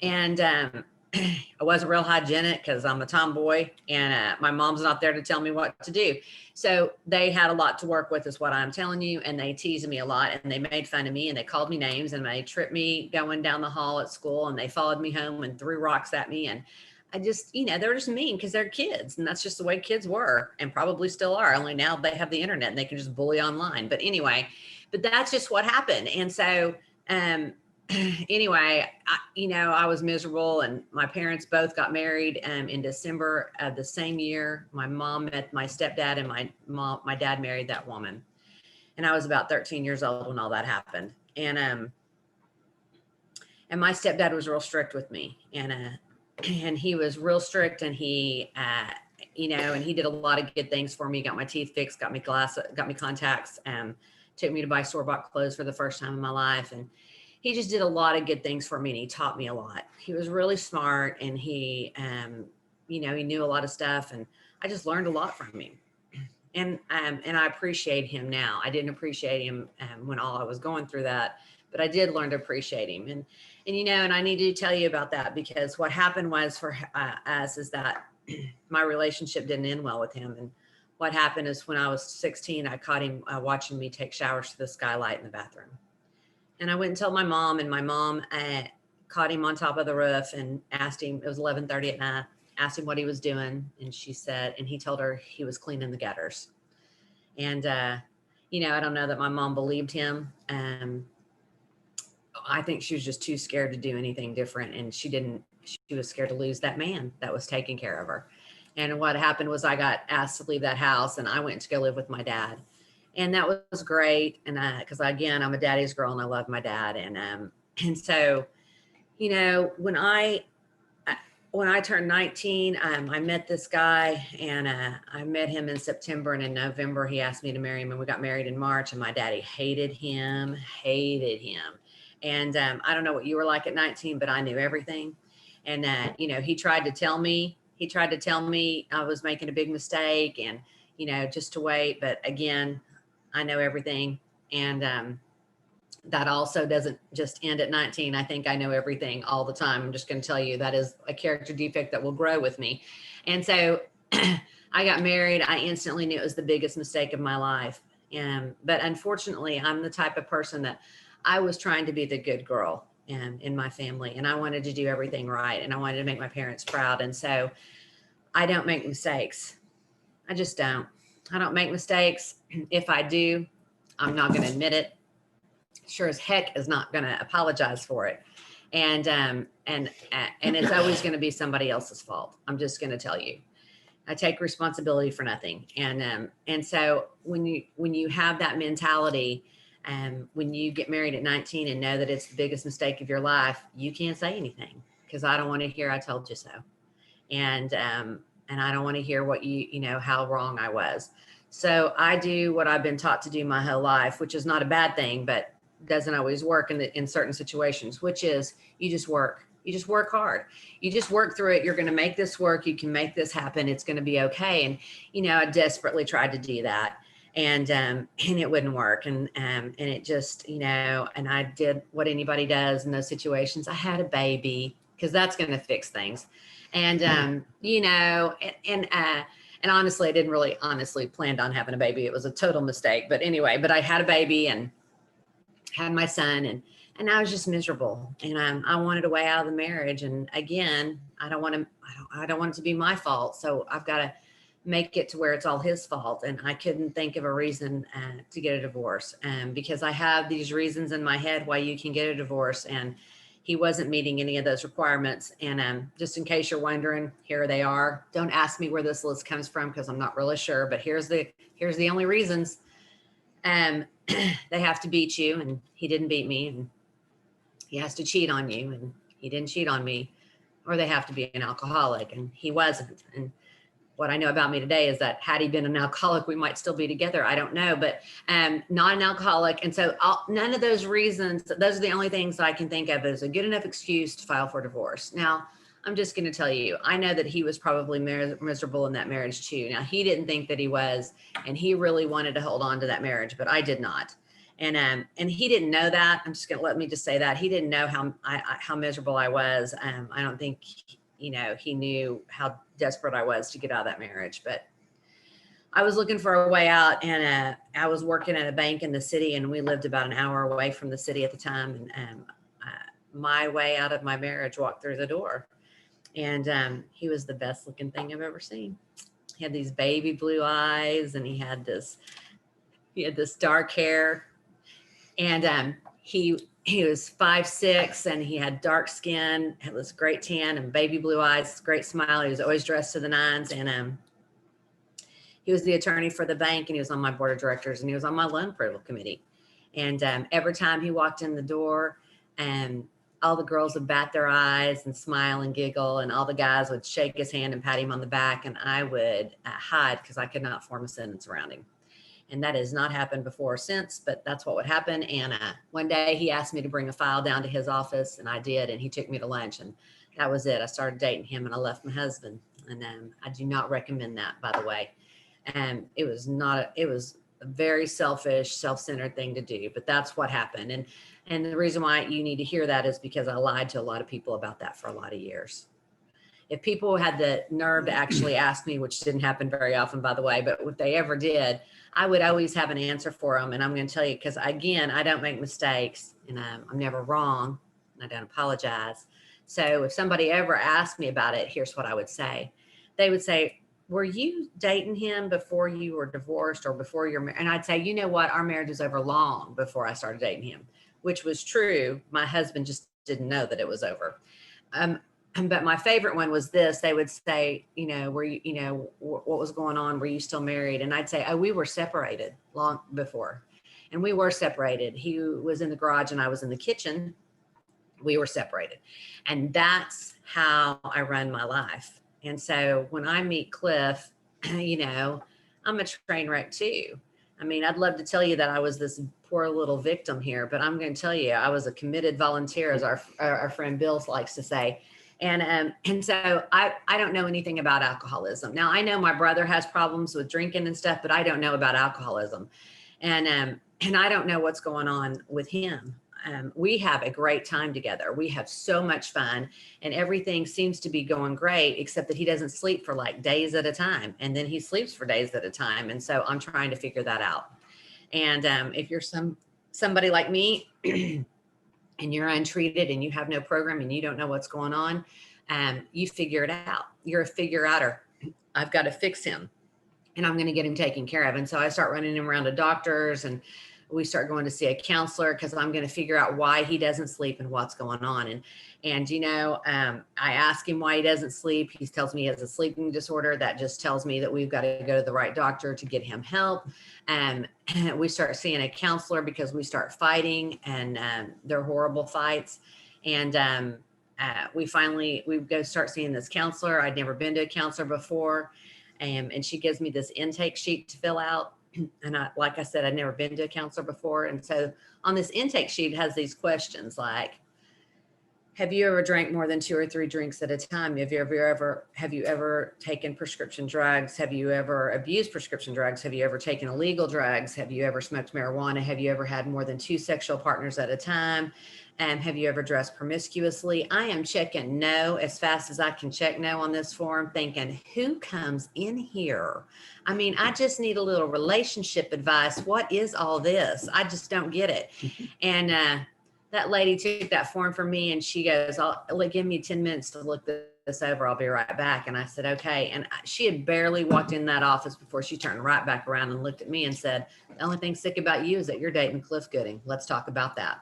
And I wasn't real hygienic because I'm a tomboy, and my mom's not there to tell me what to do. So they had a lot to work with, is what I'm telling you. And they teased me a lot, and they made fun of me, and they called me names, and they tripped me going down the hall at school, and they followed me home and threw rocks at me. And I just, they're just mean because they're kids, and that's just the way kids were, and probably still are. Only now they have the internet and they can just bully online. But anyway, but that's just what happened. And so, anyway, I was miserable, and my parents both got married in December of the same year. My mom met my stepdad, and my dad married that woman. And I was about 13 years old when all that happened. And my stepdad was real strict with me, and he was real strict, and he, and he did a lot of good things for me. Got my teeth fixed, got me contacts, took me to buy store-bought clothes for the first time in my life. And he just did a lot of good things for me, and he taught me a lot. He was really smart, and he, he knew a lot of stuff, and I just learned a lot from him. And I appreciate him now. I didn't appreciate him when I was going through that, but I did learn to appreciate him. And I need to tell you about that, because what happened was for us is that my relationship didn't end well with him. And what happened is when I was 16, I caught him watching me take showers to the skylight in the bathroom. And I went and told my mom, and my mom caught him on top of the roof and asked him, it was 11:30 at night, asked him what he was doing. And she said, and he told her he was cleaning the gutters. And, I don't know that my mom believed him. I think she was just too scared to do anything different. And she was scared to lose that man that was taking care of her. And what happened was I got asked to leave that house, and I went to go live with my dad. And that was great. And because again, I'm a daddy's girl, and I love my dad. And so, when I turned 19, I met this guy, and I met him in September, and in November he asked me to marry him, and we got married in March. And my daddy hated him. And I don't know what you were like at 19, but I knew everything. And he tried to tell me I was making a big mistake, and just to wait. But again, I know everything. And that also doesn't just end at 19. I think I know everything all the time. I'm just going to tell you that is a character defect that will grow with me. And so I got married. I instantly knew it was the biggest mistake of my life. But unfortunately, I'm the type of person that I was trying to be the good girl in my family, and I wanted to do everything right, and I wanted to make my parents proud. And so I don't make mistakes. I just don't. I don't make mistakes. If I do, I'm not going to admit it. Sure as heck is not going to apologize for it. And it's always going to be somebody else's fault. I'm just going to tell you, I take responsibility for nothing. And so when you have that mentality, when you get married at 19 and know that it's the biggest mistake of your life, you can't say anything, because I don't want to hear, I told you so. And I don't want to hear what how wrong I was. So I do what I've been taught to do my whole life, which is not a bad thing, but doesn't always work in certain situations, which is you just work hard. You just work through it. You're going to make this work. You can make this happen. It's going to be okay. And, I desperately tried to do that, and it wouldn't work. And it just, and I did what anybody does in those situations. I had a baby, because that's going to fix things. And, and honestly, I didn't really honestly planned on having a baby. It was a total mistake. But anyway, but I had a baby and had my son, and I was just miserable. And I wanted a way out of the marriage. And again, I don't want it to be my fault. So I've got to make it to where it's all his fault. And I couldn't think of a reason to get a divorce. Because I have these reasons in my head why you can get a divorce. And he wasn't meeting any of those requirements. And just in case you're wondering, here they are. Don't ask me where this list comes from, because I'm not really sure, but here's the only reasons. They have to beat you, and he didn't beat me, and he has to cheat on you, and he didn't cheat on me, or they have to be an alcoholic, and he wasn't. And what I know about me today is that had he been an alcoholic, we might still be together. I don't know, but not an alcoholic. And so none of those reasons, those are the only things that I can think of as a good enough excuse to file for divorce. Now, I'm just going to tell you, I know that he was probably miserable in that marriage too. Now, he didn't think that he was, and he really wanted to hold on to that marriage, but I did not. And he didn't know that. I'm just going to let me just say that he didn't know how miserable I was. I don't think, he knew how desperate I was to get out of that marriage, but I was looking for a way out, and I was working at a bank in the city, and we lived about an hour away from the city at the time. And my way out of my marriage walked through the door, and he was the best looking thing I've ever seen. He had these baby blue eyes, and he had this dark hair, and he was 5'6", and he had dark skin, had this great tan and baby blue eyes, great smile. He was always dressed to the nines, and he was the attorney for the bank, and he was on my board of directors, and he was on my loan approval committee. And every time he walked in the door, all the girls would bat their eyes and smile and giggle, and all the guys would shake his hand and pat him on the back, and I would hide because I could not form a sentence around him. And that has not happened before or since, but that's what would happen. And one day he asked me to bring a file down to his office, and I did, and he took me to lunch, and that was it. I started dating him, and I left my husband. And I do not recommend that, by the way. It was a very selfish, self-centered thing to do, but that's what happened. And the reason why you need to hear that is because I lied to a lot of people about that for a lot of years. If people had the nerve to actually ask me, which didn't happen very often, by the way, but if they ever did, I would always have an answer for them. And I'm going to tell you, because again, I don't make mistakes, and I'm never wrong, and I don't apologize. So if somebody ever asked me about it, here's what I would say. They would say, were you dating him before you were divorced or before your marriage? And I'd say, you know what? Our marriage was over long before I started dating him, which was true. My husband just didn't know that it was over. But my favorite one was this. They would say, were you, what was going on? Were you still married? And I'd say, oh, we were separated long before. And we were separated. He was in the garage and I was in the kitchen. We were separated. And that's how I run my life. And so when I meet Cliff, I'm a train wreck too. I mean, I'd love to tell you that I was this poor little victim here, but I'm going to tell you, I was a committed volunteer, as our friend Bill likes to say. And so I don't know anything about alcoholism. Now, I know my brother has problems with drinking and stuff, but I don't know about alcoholism. And I don't know what's going on with him. We have a great time together. We have so much fun, and everything seems to be going great, except that he doesn't sleep for like days at a time. And then he sleeps for days at a time. And so I'm trying to figure that out. And if you're somebody like me, and you're untreated and you have no program and you don't know what's going on, you figure it out. You're a figure outer. I've got to fix him, and I'm going to get him taken care of. And so I start running him around to doctors, and we start going to see a counselor because I'm going to figure out why he doesn't sleep and what's going on. And I ask him why he doesn't sleep. He tells me he has a sleeping disorder. That just tells me that we've got to go to the right doctor to get him help. And we start seeing a counselor because we start fighting, and they're horrible fights. And we go start seeing this counselor. I'd never been to a counselor before. And she gives me this intake sheet to fill out. And like I said, I'd never been to a counselor before. And so on this intake sheet has these questions like, have you ever drank more than 2 or 3 drinks at a time? Have you ever taken prescription drugs? Have you ever abused prescription drugs? Have you ever taken illegal drugs? Have you ever smoked marijuana? Have you ever had more than 2 sexual partners at a time? Have you ever dressed promiscuously? I am checking no as fast as I can check no on this form, thinking, who comes in here? I mean, I just need a little relationship advice. What is all this? I just don't get it. And that lady took that form from me, and she goes, give me 10 minutes to look this over. I'll be right back. And I said, okay. And she had barely walked in that office before she turned right back around and looked at me and said, the only thing sick about you is that you're dating Cliff Gooding. Let's talk about that.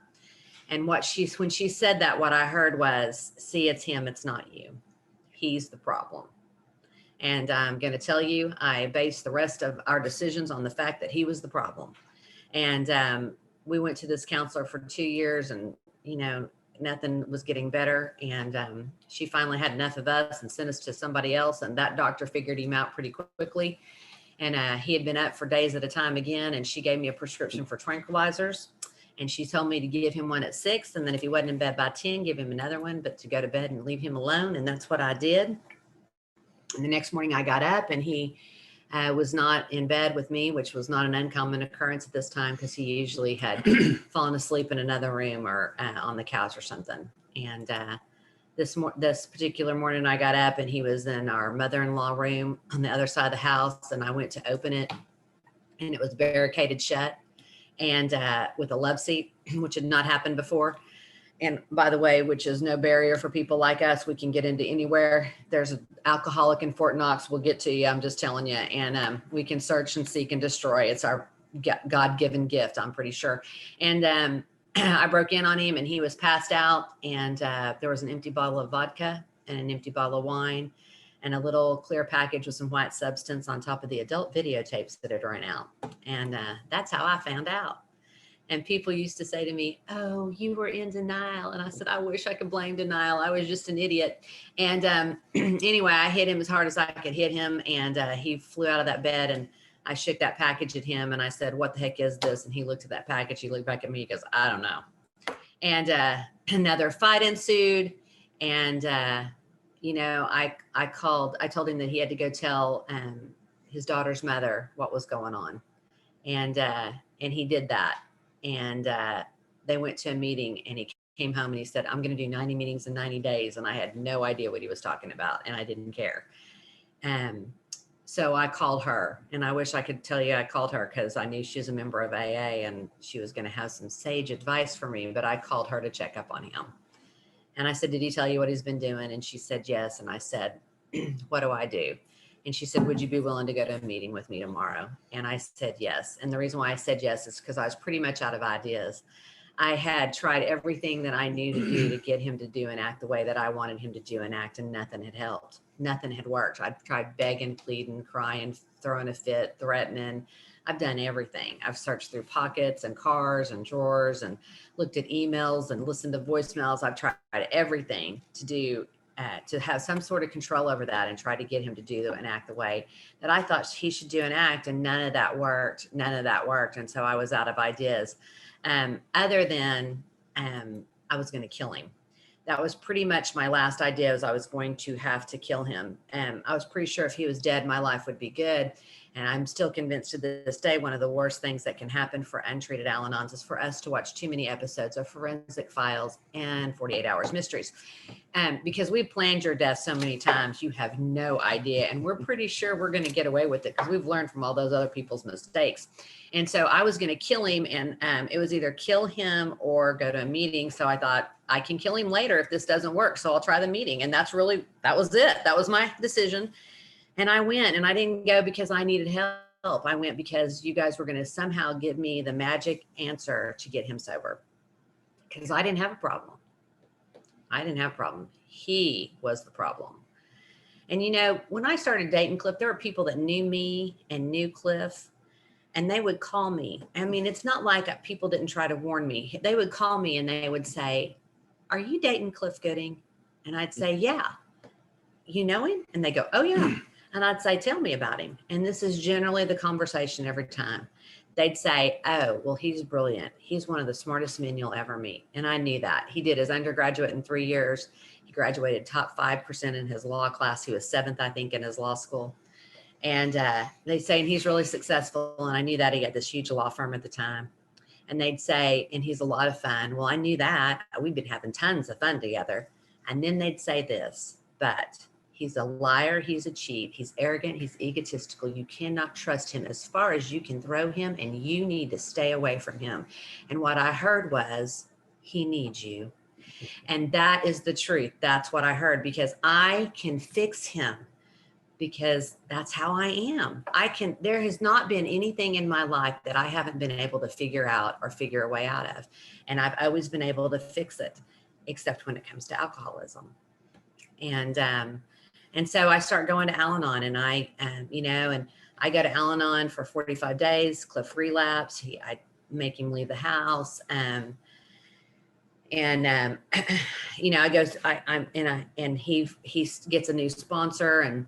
And when she said that, what I heard was, see, it's him. It's not you. He's the problem. And I'm going to tell you, I based the rest of our decisions on the fact that he was the problem. And we went to this counselor for 2 years, and, nothing was getting better. And she finally had enough of us and sent us to somebody else. And that doctor figured him out pretty quickly. And he had been up for days at a time again. And she gave me a prescription for tranquilizers. And she told me to give him one at 6. And then if he wasn't in bed by 10, give him another one, but to go to bed and leave him alone. And that's what I did. And the next morning I got up, and he was not in bed with me, which was not an uncommon occurrence at this time because he usually had fallen asleep in another room or on the couch or something. And this particular morning I got up and he was in our mother-in-law room on the other side of the house, and I went to open it and it was barricaded shut and with a love seat, which had not happened before. And by the way, which is no barrier for people like us. We can get into anywhere. There's an alcoholic in Fort Knox. We'll get to you. I'm just telling you. And we can search and seek and destroy. It's our God-given gift, I'm pretty sure. And I broke in on him and he was passed out. And there was an empty bottle of vodka and an empty bottle of wine and a little clear package with some white substance on top of the adult videotapes that had run out. And that's how I found out. And people used to say to me, "Oh, you were in denial." And I said, "I wish I could blame denial. I was just an idiot." And anyway, I hit him as hard as I could hit him. And he flew out of that bed and I shook that package at him. And I said, "What the heck is this?" And he looked at that package. He looked back at me. He goes, "I don't know." And another fight ensued. And, I told him that he had to go tell his daughter's mother what was going on. And he did that. And they went to a meeting and he came home and he said, "I'm going to do 90 meetings in 90 days. And I had no idea what he was talking about. And I didn't care. So I called her, and I wish I could tell you I called her because I knew she was a member of AA and she was going to have some sage advice for me, but I called her to check up on him. And I said, "Did he tell you what he's been doing?" And she said, "Yes." And I said, "What do I do?" And she said, "Would you be willing to go to a meeting with me tomorrow?" And I said, yes. And the reason why I said yes is because I was pretty much out of ideas. I had tried everything that I knew to do to get him to do and act the way that I wanted him to do and act, and nothing had helped. Nothing had worked. I'd tried begging, pleading, crying, throwing a fit, threatening. I've done everything. I've searched through pockets and cars and drawers and looked at emails and listened to voicemails. I've tried everything to do to have some sort of control over that and try to get him to do and act the way that I thought he should do and act. And none of that worked. And so I was out of ideas. Other than I was going to kill him. That was pretty much my last idea, was I was going to have to kill him. I was pretty sure if he was dead, my life would be good. And I'm still convinced to this day, one of the worst things that can happen for untreated Al-Anons is for us to watch too many episodes of Forensic Files and 48 Hours Mysteries. Because we've planned your death so many times, you have no idea. And we're pretty sure we're going to get away with it because we've learned from all those other people's mistakes. And so I was going to kill him, and it was either kill him or go to a meeting. So I thought, I can kill him later if this doesn't work. So I'll try the meeting. And that was it. That was my decision. And I went, and I didn't go because I needed help. I went because you guys were going to somehow give me the magic answer to get him sober. Because I didn't have a problem. He was the problem. And when I started dating Cliff, there were people that knew me and knew Cliff, and they would call me. I mean, it's not like people didn't try to warn me. They would call me and they would say, "Are you dating Cliff Gooding?" And I'd say, "Yeah." "You know him?" And they go, "Oh yeah." And I'd say, "Tell me about him." And this is generally the conversation every time. They'd say, "Oh, well, he's brilliant. He's one of the smartest men you'll ever meet." And I knew that. He did his undergraduate in 3 years. He graduated top 5% in his law class. He was 7th, I think, in his law school. And they'd say, "And he's really successful." And I knew that. He had this huge law firm at the time. And they'd say, "And he's a lot of fun." Well, I knew that. We've been having tons of fun together. And then they'd say this, "But he's a liar. He's a cheat. He's arrogant. He's egotistical. You cannot trust him as far as you can throw him, and you need to stay away from him." And what I heard was, "He needs you." And that is the truth. That's what I heard, because I can fix him, because that's how I am. There has not been anything in my life that I haven't been able to figure out or figure a way out of. And I've always been able to fix it, except when it comes to alcoholism. And so I start going to Al-Anon, and I go to Al-Anon for 45 days. Cliff relapsed. I make him leave the house. He gets a new sponsor,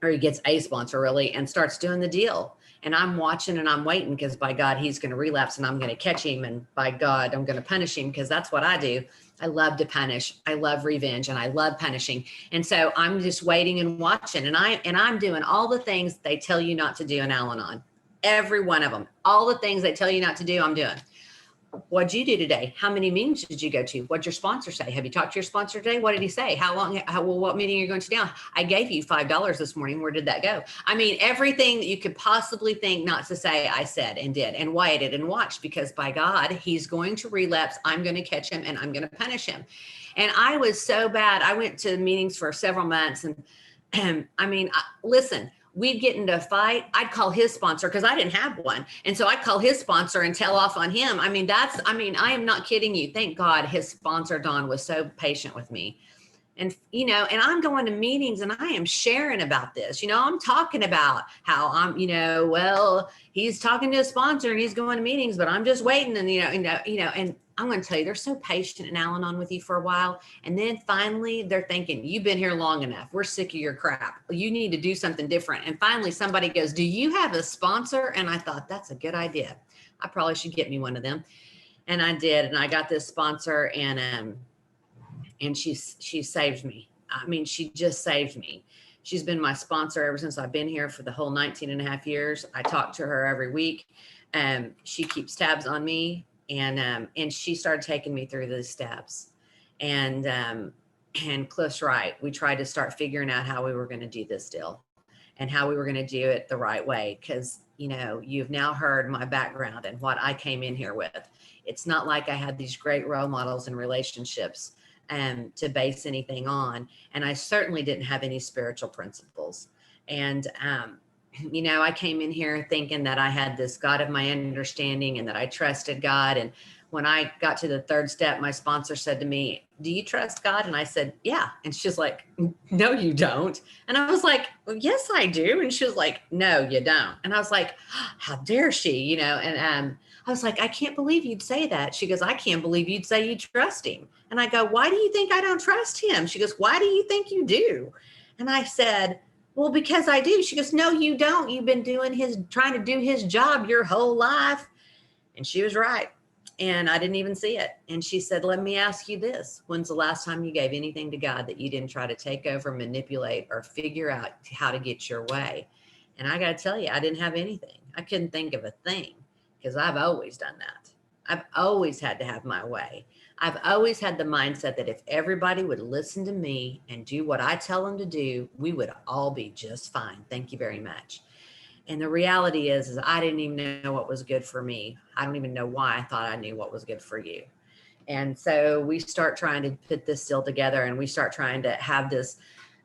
or he gets a sponsor really, and starts doing the deal. And I'm watching and I'm waiting, because by God, he's going to relapse and I'm going to catch him. And by God, I'm going to punish him, because that's what I do. I love to punish. I love revenge, and I love punishing. And so I'm just waiting and watching, and I'm doing all the things they tell you not to do in Al-Anon. Every one of them, all the things they tell you not to do, I'm doing. What'd you do today? How many meetings did you go to? What'd your sponsor say? Have you talked to your sponsor today? What did he say? What meeting are you going to now? I gave you $5 this morning. Where did that go? I mean, everything that you could possibly think not to say, I said and did and waited and watched, because by God, he's going to relapse. I'm going to catch him and I'm going to punish him. And I was so bad. I went to meetings for several months, and I mean, listen, we'd get into a fight. I'd call his sponsor because I didn't have one. And so I'd call his sponsor and tell off on him. I mean, I am not kidding you. Thank God his sponsor, Don, was so patient with me. And, and I'm going to meetings and I am sharing about this. I'm talking about how well, he's talking to a sponsor and he's going to meetings, but I'm just waiting. And, and I'm going to tell you, they're so patient in Al-Anon with you for a while. And then finally they're thinking, you've been here long enough. We're sick of your crap. You need to do something different. And finally somebody goes, do you have a sponsor? And I thought, that's a good idea. I probably should get me one of them. And I did. And I got this sponsor, and she saved me. I mean, she just saved me. She's been my sponsor ever since I've been here for the whole 19 and a half years. I talk to her every week. She keeps tabs on me, and she started taking me through those steps. And Cliff's right. We tried to start figuring out how we were going to do this deal and how we were going to do it the right way. Because, you've now heard my background and what I came in here with. It's not like I had these great role models and relationships to base anything on. And I certainly didn't have any spiritual principles. And, I came in here thinking that I had this God of my understanding and that I trusted God. And when I got to the third step, my sponsor said to me, do you trust God? And I said, yeah. And she's like, no, you don't. And I was like, well, yes, I do. And she was like, no, you don't. And I was like, how dare she, and I was like, I can't believe you'd say that. She goes, I can't believe you'd say you trust him. And I go, why do you think I don't trust him? She goes, why do you think you do? And I said, well, because I do. She goes, no, you don't. You've been trying to do his job your whole life. And she was right. And I didn't even see it. And she said, let me ask you this. When's the last time you gave anything to God that you didn't try to take over, manipulate, or figure out how to get your way? And I got to tell you, I didn't have anything. I couldn't think of a thing, because I've always done that. I've always had to have my way. I've always had the mindset that if everybody would listen to me and do what I tell them to do, we would all be just fine. Thank you very much. And the reality is I didn't even know what was good for me. I don't even know why I thought I knew what was good for you. And so we start trying to put this deal together, and we start trying to have this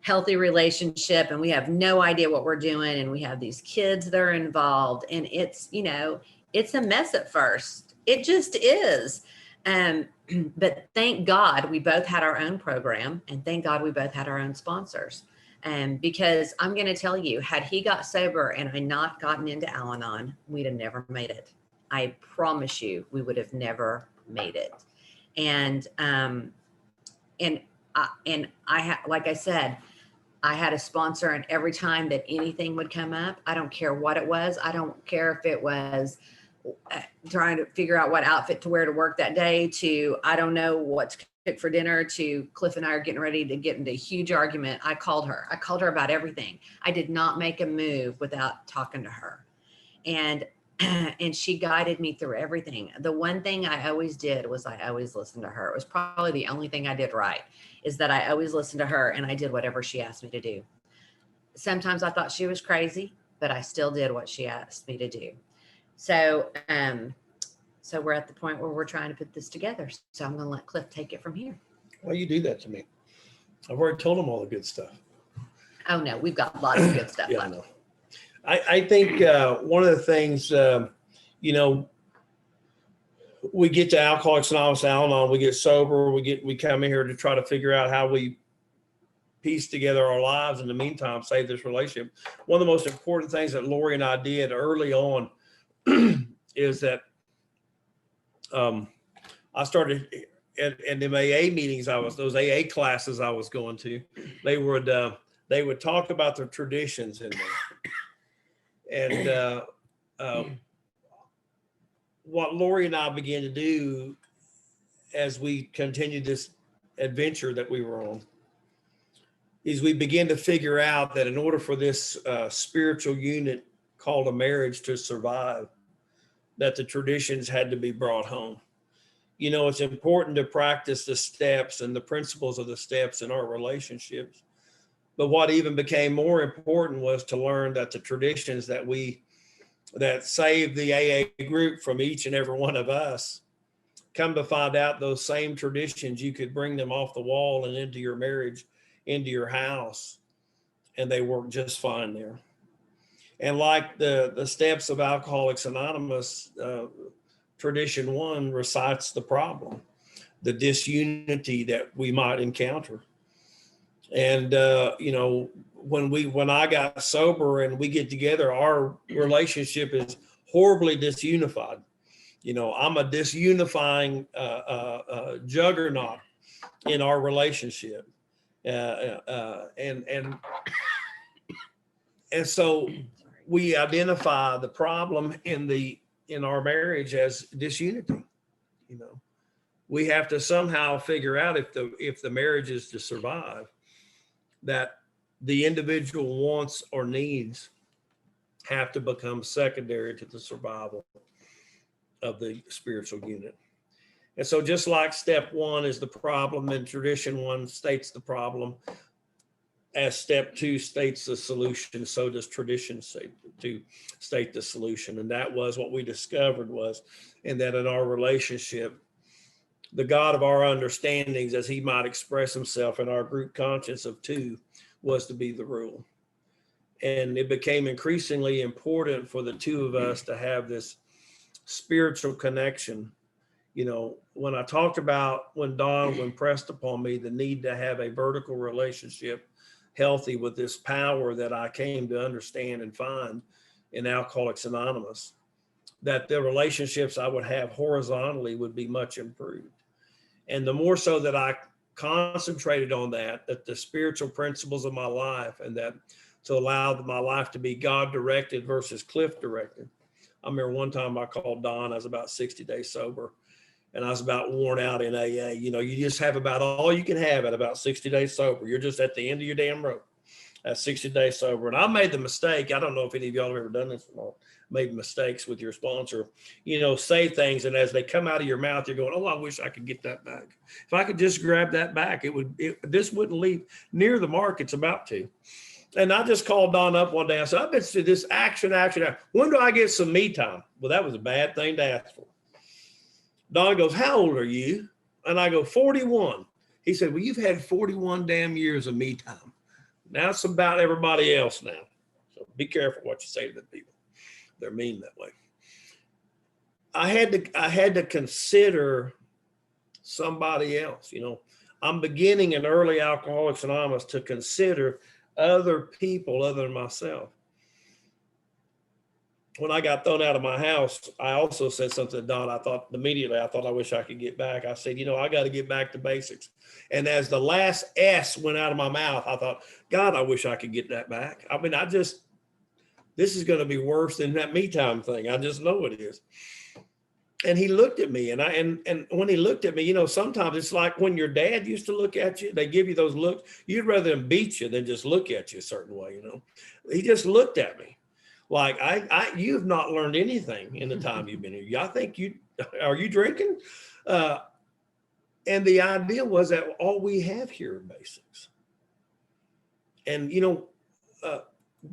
healthy relationship, and we have no idea what we're doing. And we have these kids that are involved, and it's a mess at first. It just is. But thank God we both had our own program, and thank God we both had our own sponsors. Because I'm going to tell you, had he got sober and I not gotten into Al-Anon, we'd have never made it. I promise you, we would have never made it. And I had, like I said, I had a sponsor, and every time that anything would come up, I don't care what it was. I don't care if it was trying to figure out what outfit to wear to work that day, to, I don't know what to cook for dinner, to Cliff and I are getting ready to get into a huge argument. I called her about everything. I did not make a move without talking to her. And she guided me through everything. The one thing I always did was I always listened to her. It was probably the only thing I did right, is that I always listened to her and I did whatever she asked me to do. Sometimes I thought she was crazy, but I still did what she asked me to do. So we're at the point where we're trying to put this together. So I'm going to let Cliff take it from here. Why you do that to me? I've already told him all the good stuff. Oh no, we've got lots of good stuff. Yeah, I know. I think one of the things, we get to Alcoholics Anonymous, Al-Anon, we get sober, we come in here to try to figure out how we piece together our lives. In the meantime, save this relationship. One of the most important things that Lori and I did early on is that I started at the AA meetings. Those AA classes I was going to, they would talk about the traditions in there. And what Lori and I began to do as we continued this adventure that we were on, is we begin to figure out that in order for this spiritual unit called a marriage to survive, that the traditions had to be brought home. You know, it's important to practice the steps and the principles of the steps in our relationships. But what even became more important was to learn that the traditions that saved the AA group from each and every one of us, come to find out those same traditions, you could bring them off the wall and into your marriage, into your house, and they work just fine there. And like the steps of Alcoholics Anonymous, tradition 1 recites the problem, the disunity that we might encounter. And you know, when I got sober and we get together, our relationship is horribly disunified. You know, I'm a disunifying juggernaut in our relationship, and so we identify the problem in our marriage as disunity. You know, we have to somehow figure out if the marriage is to survive, that the individual wants or needs have to become secondary to the survival of the spiritual unit. And so just like step 1 is the problem and tradition 1 states the problem, as step 2 states the solution, so does tradition state the solution. And that was what we discovered was, and that in our relationship, the God of our understandings, as he might express himself in our group conscience of 2, was to be the rule. And it became increasingly important for the 2 of us to have this spiritual connection. You know, when I talked about when Don impressed upon me the need to have a vertical relationship healthy with this power that I came to understand and find in Alcoholics Anonymous, that the relationships I would have horizontally would be much improved. And the more so that I concentrated on that the spiritual principles of my life, and that to allow my life to be God directed versus Cliff directed. I remember one time I called Don, I was about 60 days sober, and I was about worn out in AA. You know, you just have about all you can have at about 60 days sober. You're just at the end of your damn rope at 60 days sober. And I made the mistake, I don't know if any of y'all have ever done this or not, made mistakes with your sponsor, you know, say things, and as they come out of your mouth, you're going, oh, I wish I could get that back. If I could just grab that back, this wouldn't leave near the mark it's about to. And I just called Don up one day. I said, I've been through this action. When do I get some me time? Well, that was a bad thing to ask for. Don goes, how old are you? And I go, 41. He said, well, you've had 41 damn years of me time. Now it's about everybody else now. So be careful what you say to the people. They're mean that way. I had to consider somebody else. You know, I'm beginning in early Alcoholics Anonymous to consider other people other than myself. When I got thrown out of my house, I also said something to Don. I thought I wish I could get back. I said, you know, I got to get back to basics. And as the last S went out of my mouth, I thought, God, I wish I could get that back. I mean, this is going to be worse than that me time thing. I just know it is. And he looked at me, and when he looked at me, you know, sometimes it's like when your dad used to look at you, they give you those looks. You'd rather them beat you than just look at you a certain way, you know. He just looked at me like, you have not learned anything in the time you've been here. I think are you drinking? And the idea was that all we have here are basics. And, you know,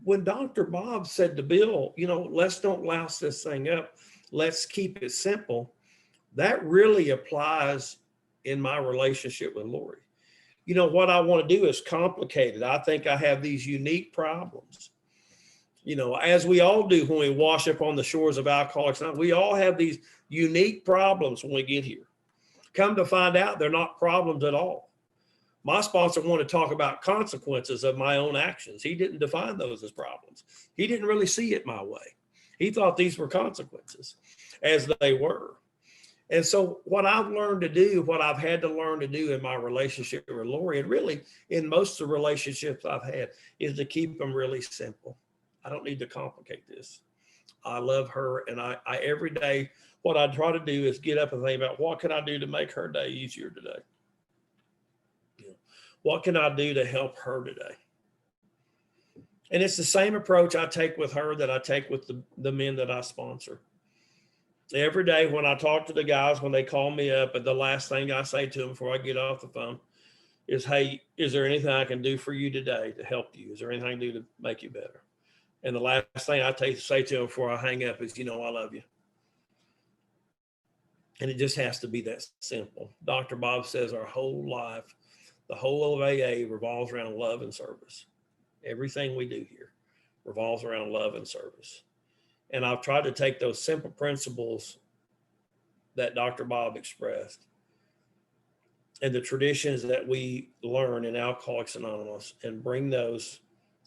when Dr. Bob said to Bill, you know, let's don't louse this thing up. Let's keep it simple. That really applies in my relationship with Lori. You know, what I want to do is complicated. I think I have these unique problems. You know, as we all do when we wash up on the shores of Alcoholics Anonymous, we all have these unique problems when we get here. Come to find out, they're not problems at all. My sponsor wanted to talk about consequences of my own actions. He didn't define those as problems. He didn't really see it my way. He thought these were consequences, as they were. And so what I've learned to do, what I've had to learn to do in my relationship with Lori, and really in most of the relationships I've had, is to keep them really simple. I don't need to complicate this. I love her, and I every day what I try to do is get up and think about what can I do to make her day easier today? What can I do to help her today? And it's the same approach I take with her that I take with the men that I sponsor. Every day when I talk to the guys, when they call me up, and the last thing I say to them before I get off the phone is, hey, is there anything I can do for you today to help you? Is there anything I can do to make you better? And the last thing I say to them before I hang up is, I love you. And it just has to be that simple. Dr. Bob says our whole life, the whole of AA revolves around love and service. Everything we do here revolves around love and service. And I've tried to take those simple principles that Dr. Bob expressed and the traditions that we learn in Alcoholics Anonymous and bring those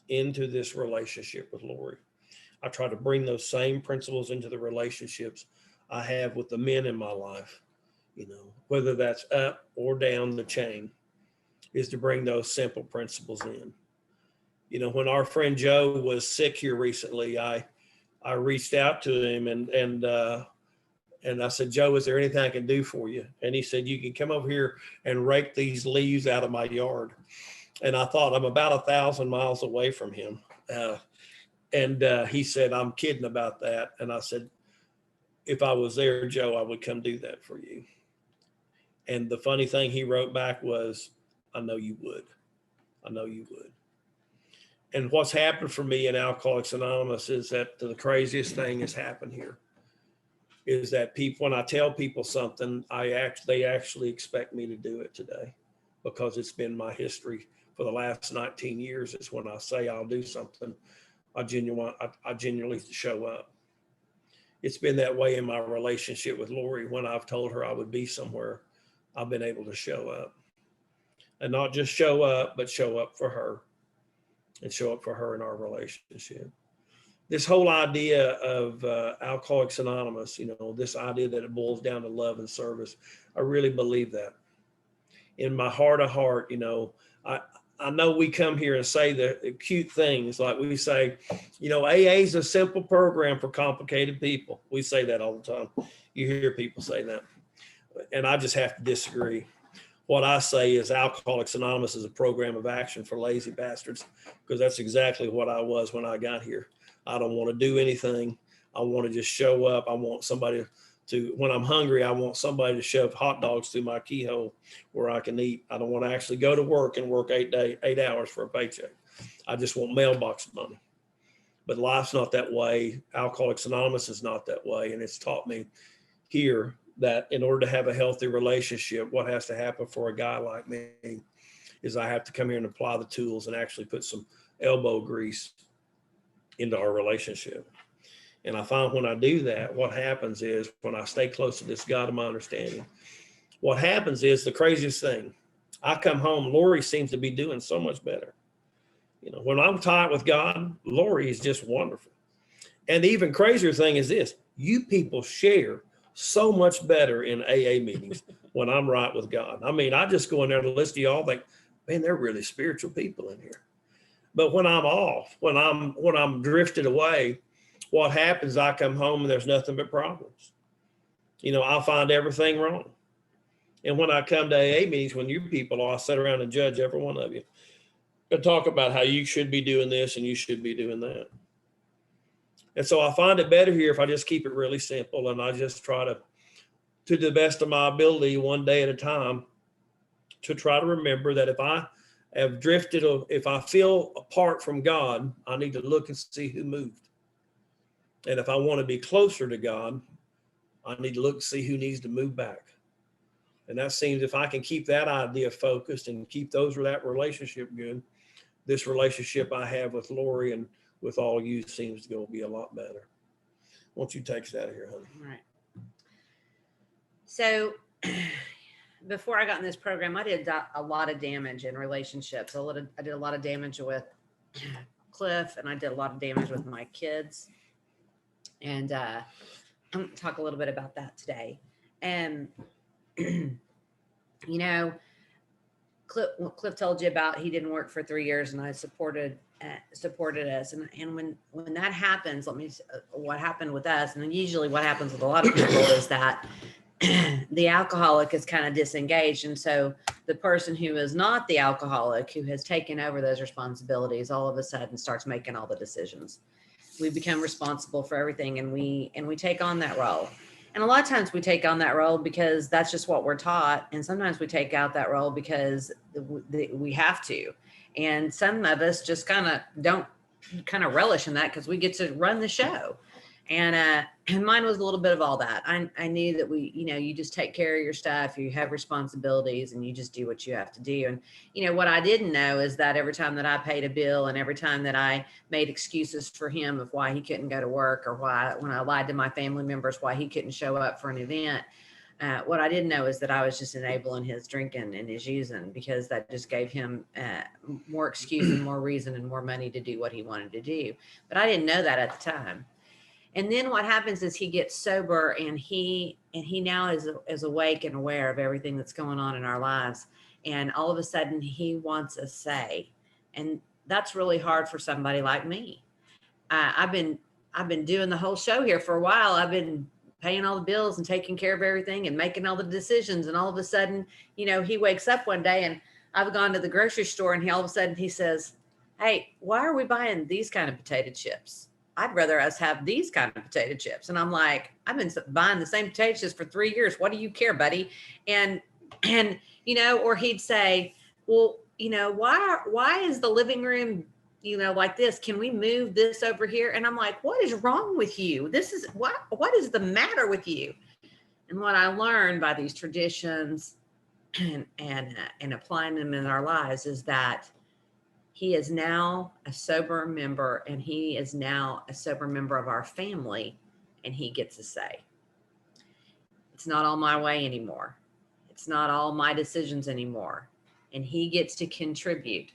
into this relationship with Lori. I try to bring those same principles into the relationships I have with the men in my life, whether that's up or down the chain, is to bring those simple principles in. When our friend Joe was sick here recently, I reached out to him and I said, Joe, is there anything I can do for you? And he said, you can come over here and rake these leaves out of my yard. And I thought, I'm about 1,000 miles away from him. He said, I'm kidding about that. And I said, if I was there, Joe, I would come do that for you. And the funny thing he wrote back was, I know you would. I know you would. And what's happened for me in Alcoholics Anonymous is that the craziest thing has happened here is that people, when I tell people something, they actually expect me to do it today because it's been my history for the last 19 years. It's when I say I'll do something, I genuinely show up. It's been that way in my relationship with Lori. When I've told her I would be somewhere, I've been able to show up. And not just show up, but show up for her and show up for her in our relationship. This whole idea of Alcoholics Anonymous, this idea that it boils down to love and service, I really believe that. In my heart of heart, I know we come here and say the cute things like we say, AA is a simple program for complicated people. We say that all the time. You hear people say that. And I just have to disagree. What I say is Alcoholics Anonymous is a program of action for lazy bastards, because that's exactly what I was when I got here. I don't want to do anything. I want to just show up. I want somebody to, when I'm hungry, I want somebody to shove hot dogs through my keyhole where I can eat. I don't want to actually go to work and work 8 hours for a paycheck. I just want mailbox money. But life's not that way. Alcoholics Anonymous is not that way. And it's taught me here that in order to have a healthy relationship, what has to happen for a guy like me is I have to come here and apply the tools and actually put some elbow grease into our relationship. And I find when I do that, what happens is when I stay close to this God of my understanding, what happens is the craziest thing. I come home, Lori seems to be doing so much better. When I'm tight with God, Lori is just wonderful. And the even crazier thing is this, you people share so much better in AA meetings when I'm right with God. I mean, I just go in there to listen to y'all, think, man, they're really spiritual people in here. But when I'm off, when I'm drifted away, what happens, I come home and there's nothing but problems. I'll find everything wrong. And when I come to AA meetings, when you people are, I'll sit around and judge every one of you and talk about how you should be doing this and you should be doing that. And so I find it better here if I just keep it really simple and I just try to the best of my ability, one day at a time, to try to remember that if I have drifted, or if I feel apart from God, I need to look and see who moved. And if I want to be closer to God, I need to look and see who needs to move back. And that seems, if I can keep that idea focused and keep that relationship good, this relationship I have with Lori and with all you seems to go be a lot better. Why don't you take us out of here, honey? All right. So before I got in this program, I did a lot of damage in relationships. I did a lot of damage with Cliff, and I did a lot of damage with my kids. And I'm going to talk a little bit about that today. And, Cliff told you about, he didn't work for 3 years, and I supported us. And when that happens, what happened with us, and then usually what happens with a lot of people is that the alcoholic is kind of disengaged. And so the person who is not the alcoholic, who has taken over those responsibilities, all of a sudden starts making all the decisions. We become responsible for everything, and we take on that role. And a lot of times we take on that role because that's just what we're taught. And sometimes we take out that role because we have to. And some of us just kind of don't relish in that because we get to run the show. And mine was a little bit of all that. I knew that you just take care of your stuff, you have responsibilities, and you just do what you have to do. And, what I didn't know is that every time that I paid a bill, and every time that I made excuses for him of why he couldn't go to work, or when I lied to my family members why he couldn't show up for an event, what I didn't know is that I was just enabling his drinking and his using, because that just gave him more excuse and more reason and more money to do what he wanted to do. But I didn't know that at the time. And then what happens is he gets sober, and he now is awake and aware of everything that's going on in our lives. And all of a sudden he wants a say. And that's really hard for somebody like me. I've been doing the whole show here for a while. I've been paying all the bills and taking care of everything and making all the decisions. And all of a sudden, he wakes up one day, and I've gone to the grocery store, and all of a sudden he says, "Hey, why are we buying these kind of potato chips? I'd rather us have these kind of potato chips." And I'm like, "I've been buying the same potato chips for 3 years. What do you care, buddy?" And or he'd say, "Well, why is the living room, like this? Can we move this over here?" And I'm like, "What is wrong with you? This is what is the matter with you?" And what I learned by these traditions and applying them in our lives is that he is now a sober member, and he is now a sober member of our family, and he gets a say. It's not all my way anymore. It's not all my decisions anymore. And he gets to contribute.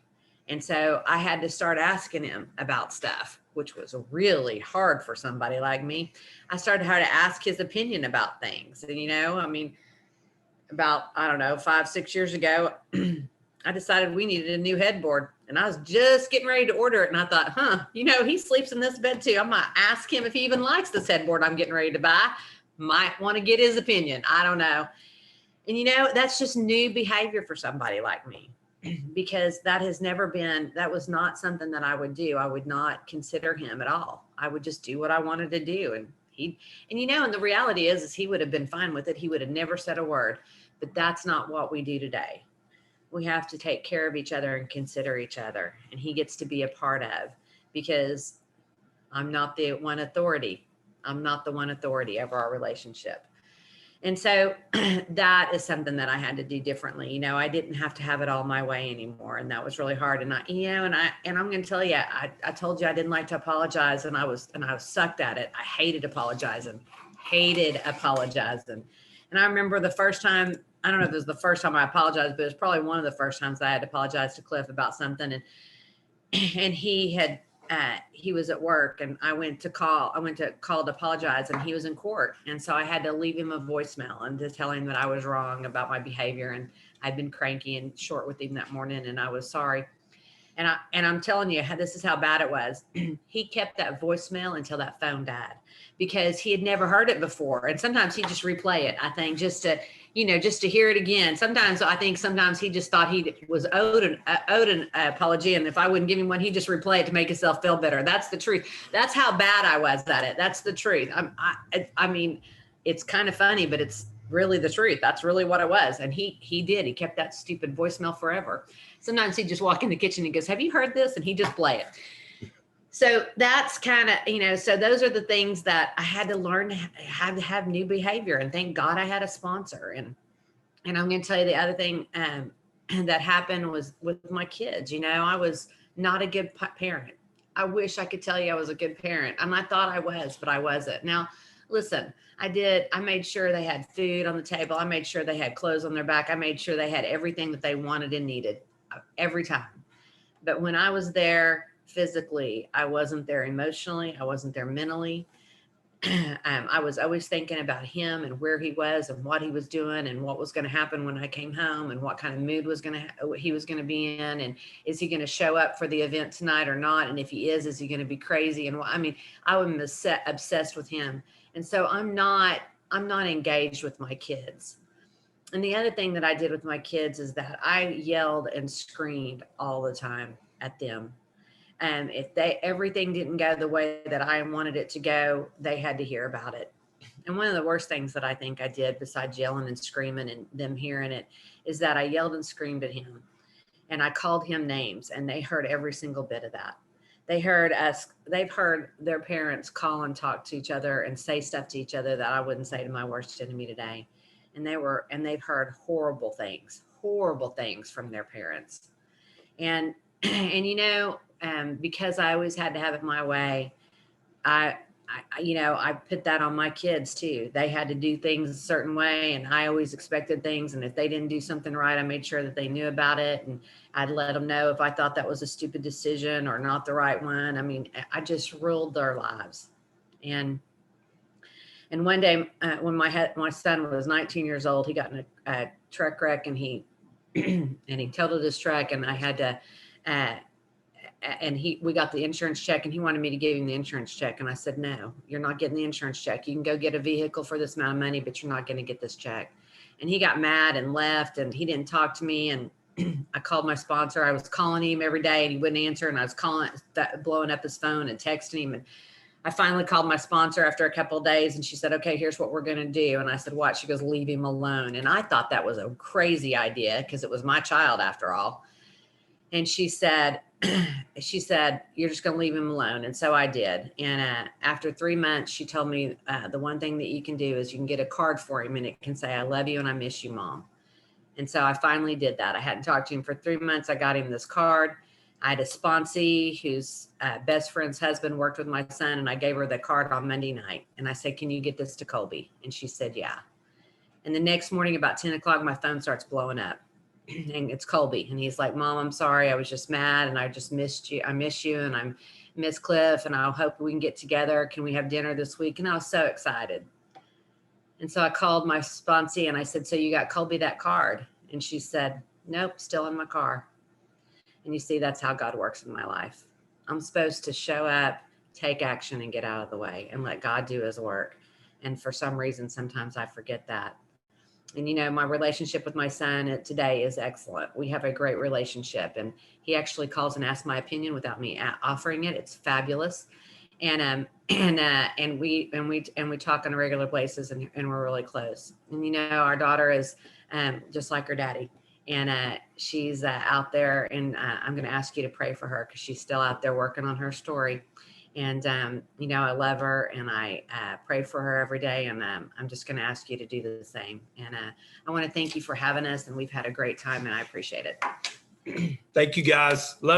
And so I had to start asking him about stuff, which was really hard for somebody like me. I started how to ask his opinion about things. And, about, 5-6 years ago, I decided we needed a new headboard, and I was just getting ready to order it. And I thought, he sleeps in this bed too. I'm going to ask him if he even likes this headboard I'm getting ready to buy. Might want to get his opinion. I don't know. And, that's just new behavior for somebody like me, because that was not something that I would do. I would not consider him at all. I would just do what I wanted to do. And and the reality is he would have been fine with it. He would have never said a word, but that's not what we do today. We have to take care of each other and consider each other. And he gets to be a part of, because I'm not the one authority. I'm not the one authority over our relationship. And so that is something that I had to do differently. I didn't have to have it all my way anymore. And that was really hard. And I'm going to tell you, I told you I didn't like to apologize, and I was sucked at it. I hated apologizing. And I remember the first time, I don't know if it was the first time I apologized, but it was probably one of the first times I had to apologize to Cliff about something. And he was at work, and I went to call to apologize, and he was in court. And so I had to leave him a voicemail and to tell him that I was wrong about my behavior. And I'd been cranky and short with him that morning, and I was sorry. And I'm telling you, this is how bad it was. He kept that voicemail until that phone died, because he had never heard it before. And sometimes he just replay it, I think, just to hear it again. Sometimes he just thought he was owed an apology. And if I wouldn't give him one, he'd just replay it to make himself feel better. That's the truth. That's how bad I was at it. That's the truth. I mean, it's kind of funny, but it's really the truth. That's really what it was. And he kept that stupid voicemail forever. Sometimes he'd just walk in the kitchen and goes, "Have you heard this?" And he'd just play it. So that's kind of, so those are the things that I had to learn, to have new behavior. And thank God I had a sponsor. And I'm going to tell you the other thing that happened was with my kids. I was not a good parent. I wish I could tell you I was a good parent. And I thought I was, but I wasn't. Now, listen, I made sure they had food on the table. I made sure they had clothes on their back. I made sure they had everything that they wanted and needed every time. But when I was there physically, I wasn't there emotionally. I wasn't there mentally. I was always thinking about him and where he was and what he was doing and what was going to happen when I came home and what kind of mood he was going to be in, and is he going to show up for the event tonight or not, and if he is he going to be crazy? And I mean, I was obsessed with him, and so I'm not engaged with my kids. And the other thing that I did with my kids is that I yelled and screamed all the time at them. And if everything didn't go the way that I wanted it to go, they had to hear about it. And one of the worst things that I think I did, besides yelling and screaming and them hearing it, is that I yelled and screamed at him. And I called him names, and they heard every single bit of that. They've heard their parents call and talk to each other and say stuff to each other that I wouldn't say to my worst enemy today. And they've heard horrible things from their parents. And because I always had to have it my way, I put that on my kids too. They had to do things a certain way, and I always expected things. And if they didn't do something right, I made sure that they knew about it, and I'd let them know if I thought that was a stupid decision or not the right one. I mean, I just ruled their lives. And one day, when my son was 19 years old, he got in a truck wreck, and he totaled his truck, and I had to. We got the insurance check, and he wanted me to give him the insurance check. And I said, no, you're not getting the insurance check. You can go get a vehicle for this amount of money, but you're not going to get this check. And he got mad and left, and he didn't talk to me. And I called my sponsor. I was calling him every day, and he wouldn't answer. And I was blowing up his phone and texting him. And I finally called my sponsor after a couple of days, and she said, okay, here's what we're going to do. And I said, what? She goes, leave him alone. And I thought that was a crazy idea, because it was my child after all. And she said, you're just going to leave him alone. And so I did. And after 3 months, she told me the one thing that you can do is you can get a card for him, and it can say, I love you and I miss you, Mom. And so I finally did that. I hadn't talked to him for 3 months. I got him this card. I had a sponsee whose best friend's husband worked with my son, and I gave her the card on Monday night. And I said, can you get this to Colby? And she said, yeah. And the next morning, about 10 o'clock, my phone starts blowing up. And it's Colby, and he's like, Mom, I'm sorry. I was just mad, and I just missed you. I miss you, and I miss Cliff, and I hope we can get together. Can we have dinner this week? And I was so excited. And so I called my sponsee, and I said, so you got Colby that card? And she said, nope, still in my car. And you see, that's how God works in my life. I'm supposed to show up, take action, and get out of the way and let God do his work. And for some reason, sometimes I forget that. And, my relationship with my son today is excellent. We have a great relationship, and he actually calls and asks my opinion without me offering it. It's fabulous. And we talk on a regular basis, and we're really close. And, our daughter is just like her daddy, and she's out there, and I'm going to ask you to pray for her, because she's still out there working on her story. And, I love her, and I pray for her every day. And I'm just going to ask you to do the same. And I want to thank you for having us, and we've had a great time, and I appreciate it. Thank you, guys. Love